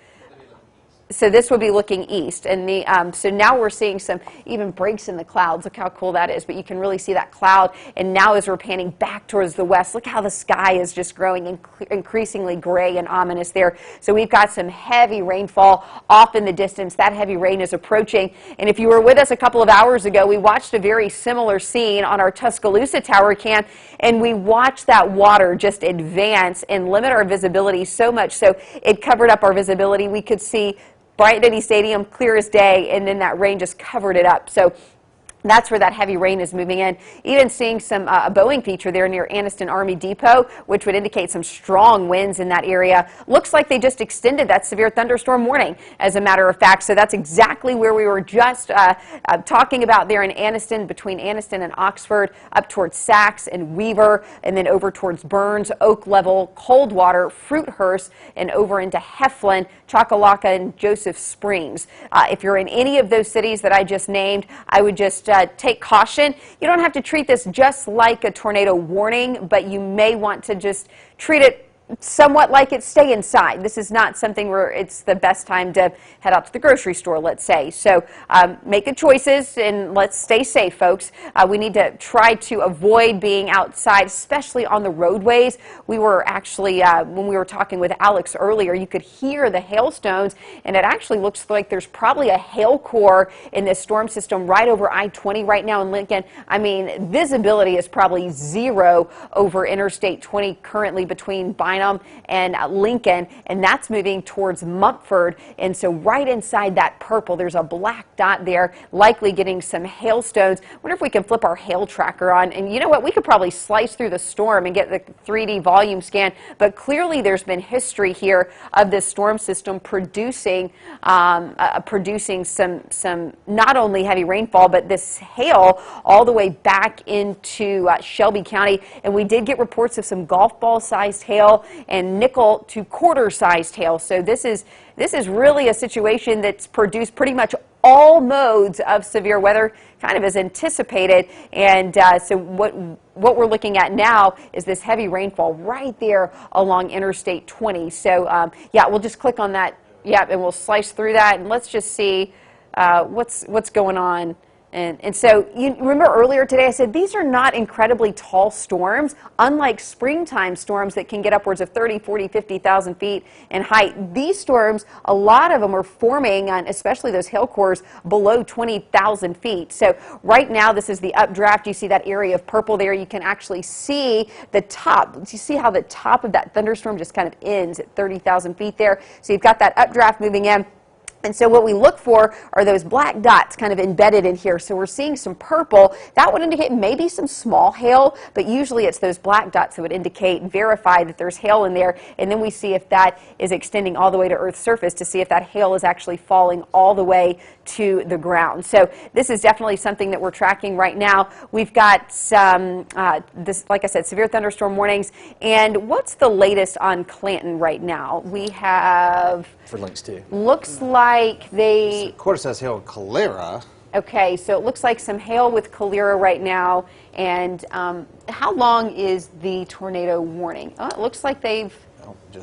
So this would be looking east, and so now we're seeing some even breaks in the clouds. Look how cool that is, but you can really see that cloud. And now as we're panning back towards the west, look how the sky is just growing increasingly gray and ominous there. So we've got some heavy rainfall off in the distance. That heavy rain is approaching. And if you were with us a couple of hours ago, we watched a very similar scene on our Tuscaloosa tower cam, and we watched that water just advance and limit our visibility so much so it covered up our visibility. We could see Bryant Denny Stadium clear as day, and then that rain just covered it up. So That's where that heavy rain is moving in. Even seeing some a Boeing feature there near Anniston Army Depot, which would indicate some strong winds in that area. Looks like they just extended that severe thunderstorm warning, as a matter of fact. So that's exactly where we were just talking about there in Anniston, between Anniston and Oxford, up towards Sachs and Weaver, and then over towards Burns, Oak Level, Coldwater, Fruithurst, and over into Heflin, Choccolocca, and Joseph Springs. If you're in any of those cities that I just named, I would just take caution. You don't have to treat this just like a tornado warning, but you may want to just treat it somewhat like it stay inside. This is not something where it's the best time to head out to the grocery store, let's say. So make good choices and let's stay safe, folks. We need to try to avoid being outside, especially on the roadways. We were actually, when we were talking with Alex earlier, you could hear the hailstones, and it actually looks like there's probably a hail core in this storm system right over I-20 right now in Lincoln. I mean, visibility is probably zero over Interstate 20 currently between Bynum and Lincoln, and that's moving towards Mumford. And so right inside that purple, there's a black dot there, likely getting some hailstones. Wonder if we can flip our hail tracker on. And you know what? We could probably slice through the storm and get the 3D volume scan. But clearly there's been history here of this storm system producing some not only heavy rainfall, but this hail all the way back into Shelby County. And we did get reports of some golf ball sized hail and nickel to quarter sized hail. So this is really a situation that's produced pretty much all modes of severe weather, kind of as anticipated. And so what we're looking at now is this heavy rainfall right there along Interstate 20. So yeah, we'll just click on that. Yeah, and we'll slice through that, and let's just see what's going on. And so you remember earlier today I said these are not incredibly tall storms, unlike springtime storms that can get upwards of 30, 40, 50,000 feet in height. These storms, a lot of them are forming on, especially those hail cores, below 20,000 feet. So right now this is the updraft. You see that area of purple there. You can actually see the top. You see how the top of that thunderstorm just kind of ends at 30,000 feet there. So you've got that updraft moving in. And so what we look for are those black dots kind of embedded in here. So we're seeing some purple. That would indicate maybe some small hail, but usually it's those black dots that would indicate and verify that there's hail in there. And then we see if that is extending all the way to Earth's surface to see if that hail is actually falling all the way to the ground. So this is definitely something that we're tracking right now. We've got some, like I said, severe thunderstorm warnings. And what's the latest on Clanton right now? We have... For links too. Looks like they... Quarter size hail in Calera. Okay, so it looks like some hail with Calera right now. And how long is the tornado warning? Oh, it looks like they've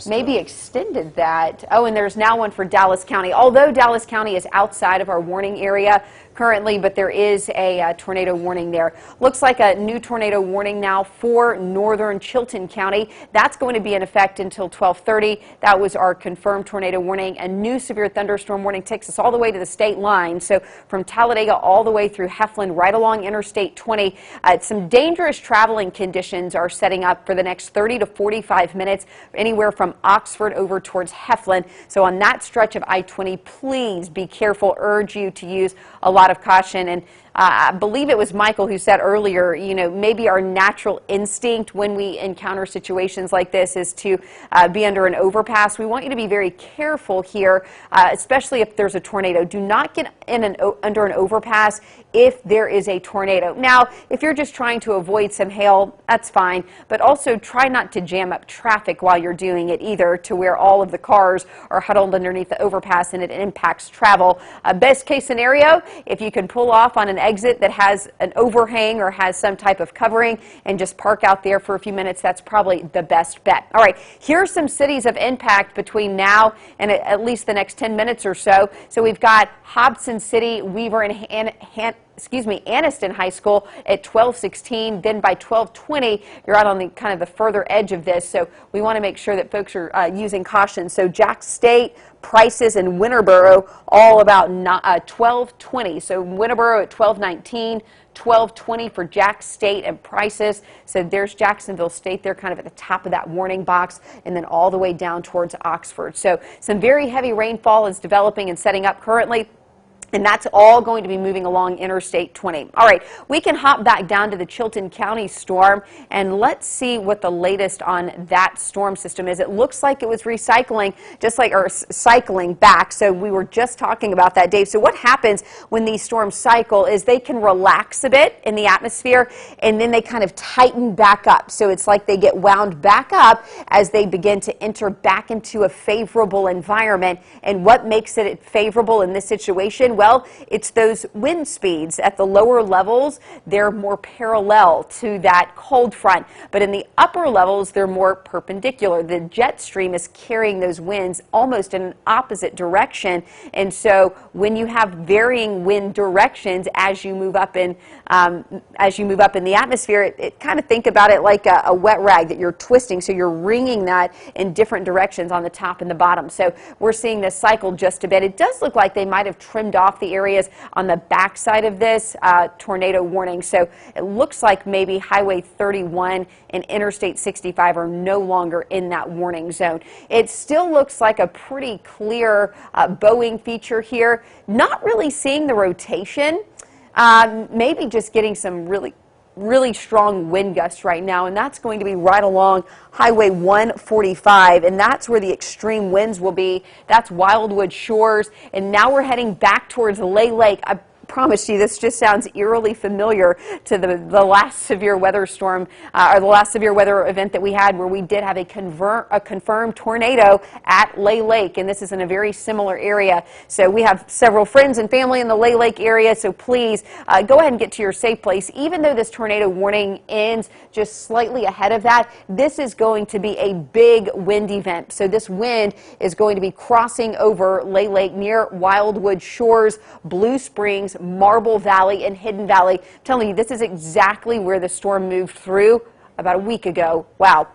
maybe extended that. Oh, and there's now one for Dallas County. Although Dallas County is outside of our warning area currently, but there is a tornado warning there. Looks like a new tornado warning now for northern Chilton County. That's going to be in effect until 12:30. That was our confirmed tornado warning. A new severe thunderstorm warning takes us all the way to the state line. So from Talladega all the way through Heflin, right along Interstate 20. Some dangerous traveling conditions are setting up for the next 30 to 45 minutes, anywhere from Oxford over towards Heflin. So on that stretch of I-20, please be careful. Urge you to use a lot of caution. And I believe it was Michael who said earlier, you know, maybe our natural instinct when we encounter situations like this is to be under an overpass. We want you to be very careful here, especially if there's a tornado. Do not get in under an overpass if there is a tornado. Now, if you're just trying to avoid some hail, that's fine, but also try not to jam up traffic while you're doing it either, to where all of the cars are huddled underneath the overpass and it impacts travel. Best case scenario, if you can pull off on an exit that has an overhang or has some type of covering and just park out there for a few minutes, that's probably the best bet. All right, here are some cities of impact between now and at least the next 10 minutes or so. So we've got Hobson City, Weaver, and Anniston High School at 12:16. Then by 12:20, you're out on the kind of the further edge of this. So we want to make sure that folks are using caution. So Jack State, Prices, and Winterboro all about 12:20. So Winterboro at 12:19. 12:20 for Jack State and Prices. So there's Jacksonville State there kind of at the top of that warning box, and then all the way down towards Oxford. So some very heavy rainfall is developing and setting up currently. And that's all going to be moving along Interstate 20. All right, we can hop back down to the Chilton County storm, and let's see what the latest on that storm system is. It looks like it was recycling, cycling back. So we were just talking about that, Dave. So what happens when these storms cycle is they can relax a bit in the atmosphere, and then they kind of tighten back up. So it's like they get wound back up as they begin to enter back into a favorable environment. And what makes it favorable in this situation? Well, it's those wind speeds at the lower levels. They're more parallel to that cold front, but in the upper levels, they're more perpendicular. The jet stream is carrying those winds almost in an opposite direction, and so when you have varying wind directions as you move up in the atmosphere, it kind of think about it like a wet rag that you're twisting. So you're wringing that in different directions on the top and the bottom. So we're seeing this cycle just a bit. It does look like they might have trimmed off the areas on the backside of this tornado warning. So it looks like maybe Highway 31 and Interstate 65 are no longer in that warning zone. It still looks like a pretty clear bowing feature here. Not really seeing the rotation. Maybe just getting some really strong wind gusts right now, and that's going to be right along Highway 145, and that's where the extreme winds will be. That's Wildwood Shores, and now we're heading back towards Lay Lake. I promise you, this just sounds eerily familiar to the last severe weather storm, or the last severe weather event that we had, where we did have a confirmed tornado at Lay Lake, and this is in a very similar area. So we have several friends and family in the Lay Lake area, so please go ahead and get to your safe place. Even though this tornado warning ends just slightly ahead of that, this is going to be a big wind event. So this wind is going to be crossing over Lay Lake near Wildwood Shores, Blue Springs, Marble Valley, and Hidden Valley. I'm telling you, this is exactly where the storm moved through about a week ago. Wow.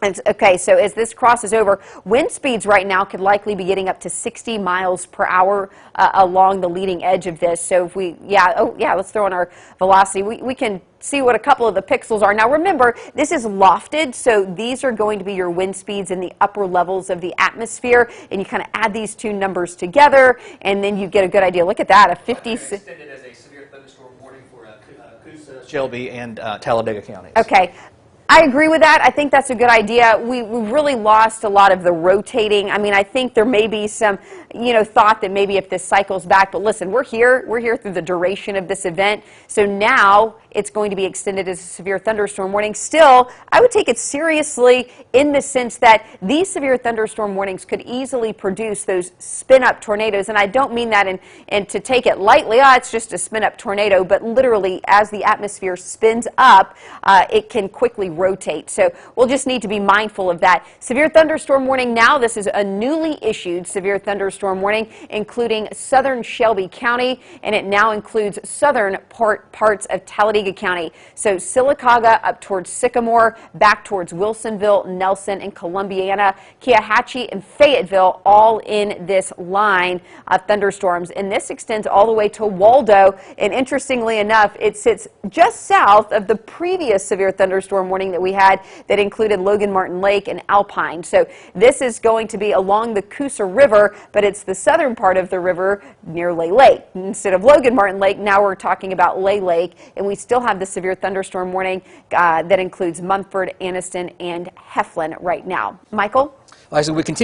And, okay, so as this crosses over, wind speeds right now could likely be getting up to 60 miles per hour along the leading edge of this. So if we, let's throw in our velocity. We can see what a couple of the pixels are. Now remember, this is lofted, so these are going to be your wind speeds in the upper levels of the atmosphere, and you kind of add these two numbers together, and then you get a good idea. Look at that, a 50... Extended as a severe thunderstorm warning for Coosa, Shelby, and Talladega counties. Okay. I agree with that. I think that's a good idea. We really lost a lot of the rotating. I mean, I think there may be some, thought that maybe if this cycles back, but listen, we're here through the duration of this event. So now it's going to be extended as a severe thunderstorm warning. Still, I would take it seriously in the sense that these severe thunderstorm warnings could easily produce those spin-up tornadoes. And I don't mean that and to take it lightly, it's just a spin-up tornado, but literally as the atmosphere spins up, it can quickly rotate. So we'll just need to be mindful of that. Severe thunderstorm warning now. This is a newly issued severe thunderstorm warning, including southern Shelby County, and it now includes southern parts of Talladega County. So Sylacauga up towards Sycamore, back towards Wilsonville, Nelson, and Columbiana, Keohachie, and Fayetteville, all in this line of thunderstorms. And this extends all the way to Waldo. And interestingly enough, it sits just south of the previous severe thunderstorm warning that we had that included Logan Martin Lake and Alpine. So this is going to be along the Coosa River, but it's the southern part of the river near Lay Lake. Instead of Logan Martin Lake, now we're talking about Lay Lake, and we still have the severe thunderstorm warning that includes Munford, Anniston, and Heflin right now. Michael? All right, so we continue.